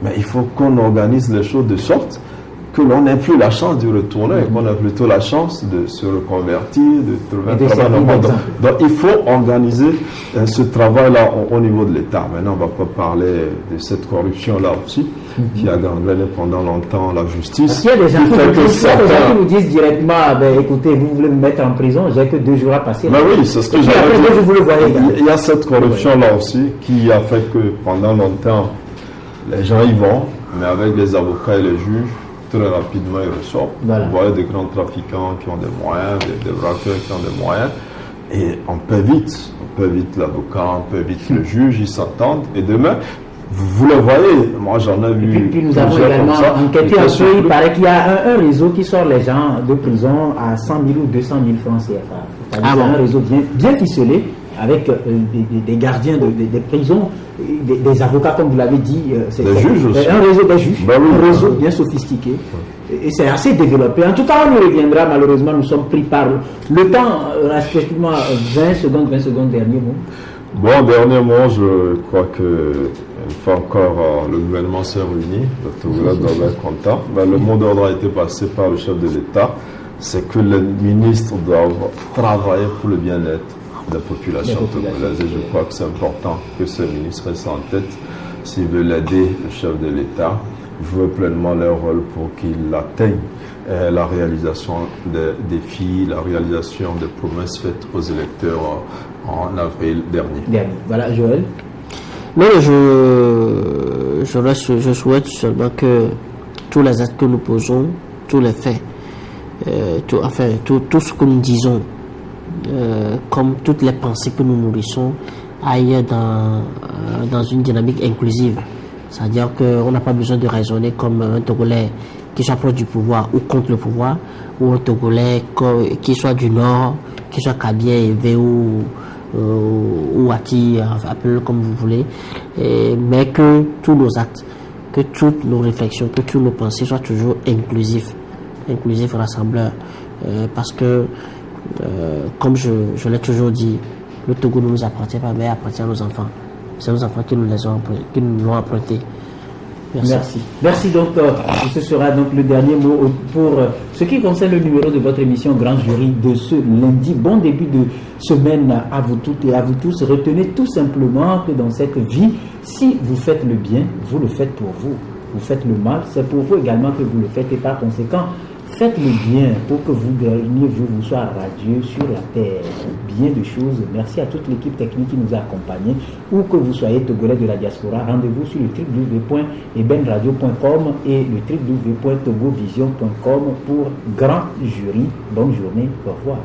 Mais il faut qu'on organise les choses de sorte que l'on n'ait plus la chance d'y retourner, qu'on ait plutôt la chance de se reconvertir, de trouver un travail normal. Donc il faut organiser ce travail-là au niveau de l'État. Maintenant, on ne va pas parler de cette corruption-là aussi, qui a gangréné pendant longtemps la justice. Il y a des gens qui nous disent directement, écoutez, vous voulez me mettre en prison, j'ai que 2 jours à passer. Mais oui, c'est ce que j'ai dit. Il y a cette corruption-là aussi qui a fait que pendant longtemps, les gens y vont, mais avec les avocats et les juges, très rapidement ils ressortent. Voilà. Vous voyez des grands trafiquants qui ont des moyens, des braqueurs qui ont des moyens, et on peut vite l'avocat, on peut vite le juge, ils s'entendent, et demain, vous le voyez, moi j'en ai vu. Et puis nous avons également enquêté un peu, il paraît qu'il y a un réseau qui sort les gens de prison à 100 000 ou 200 000 francs CFA. C'est un réseau bien ficelé, avec des gardiens des prisons, des avocats, comme vous l'avez dit. Des juges aussi. Un réseau des juges, un réseau bien sophistiqué. Et c'est assez développé. En tout cas, on y reviendra. Malheureusement, nous sommes pris par le temps, respectivement 20 secondes, dernier mot. Bon, dernier mot, je crois que une fois encore, le gouvernement s'est réuni. Le Togolais doit être content. Le mot d'ordre a été passé par le chef de l'État. C'est que les ministres doivent travailler pour le bien-être des populations togolaises. Et je crois que c'est important que ces ministres restent en tête s'ils veulent aider le chef de l'État, jouer pleinement leur rôle pour qu'il atteigne la réalisation des défis, la réalisation des promesses faites aux électeurs en avril dernier. Voilà, Joël. Mais je souhaite seulement que tous les actes que nous posons, tous les faits, tout ce que nous disons, comme toutes les pensées que nous nourrissons, aillent dans une dynamique inclusive. C'est-à-dire qu'on n'a pas besoin de raisonner comme un Togolais qui soit proche du pouvoir ou contre le pouvoir, ou un Togolais qui soit du Nord, qui soit Kabien, Evé ou Ati, appelez-le comme vous voulez, mais que tous nos actes, que toutes nos réflexions, que toutes nos pensées soient toujours inclusifs, rassembleurs, parce que comme je l'ai toujours dit, le Togo ne nous appartient pas, mais appartient à nos enfants. C'est nos enfants qui nous l'ont emprunté. Merci donc. Ce sera donc le dernier mot pour ce qui concerne le numéro de votre émission Grand Jury de ce lundi. Bon début de semaine à vous toutes et à vous tous. Retenez tout simplement que dans cette vie, si vous faites le bien, vous le faites pour vous. Vous faites le mal, c'est pour vous également que vous le faites, et par conséquent, faites le bien pour que vous gagnez, vous soyez radieux sur la terre. Bien de choses. Merci à toute l'équipe technique qui nous a accompagnés. Où que vous soyez Togolais de la diaspora, rendez-vous sur le www.ebenradio.com et le www.togovision.com pour Grand Jury. Bonne journée. Au revoir.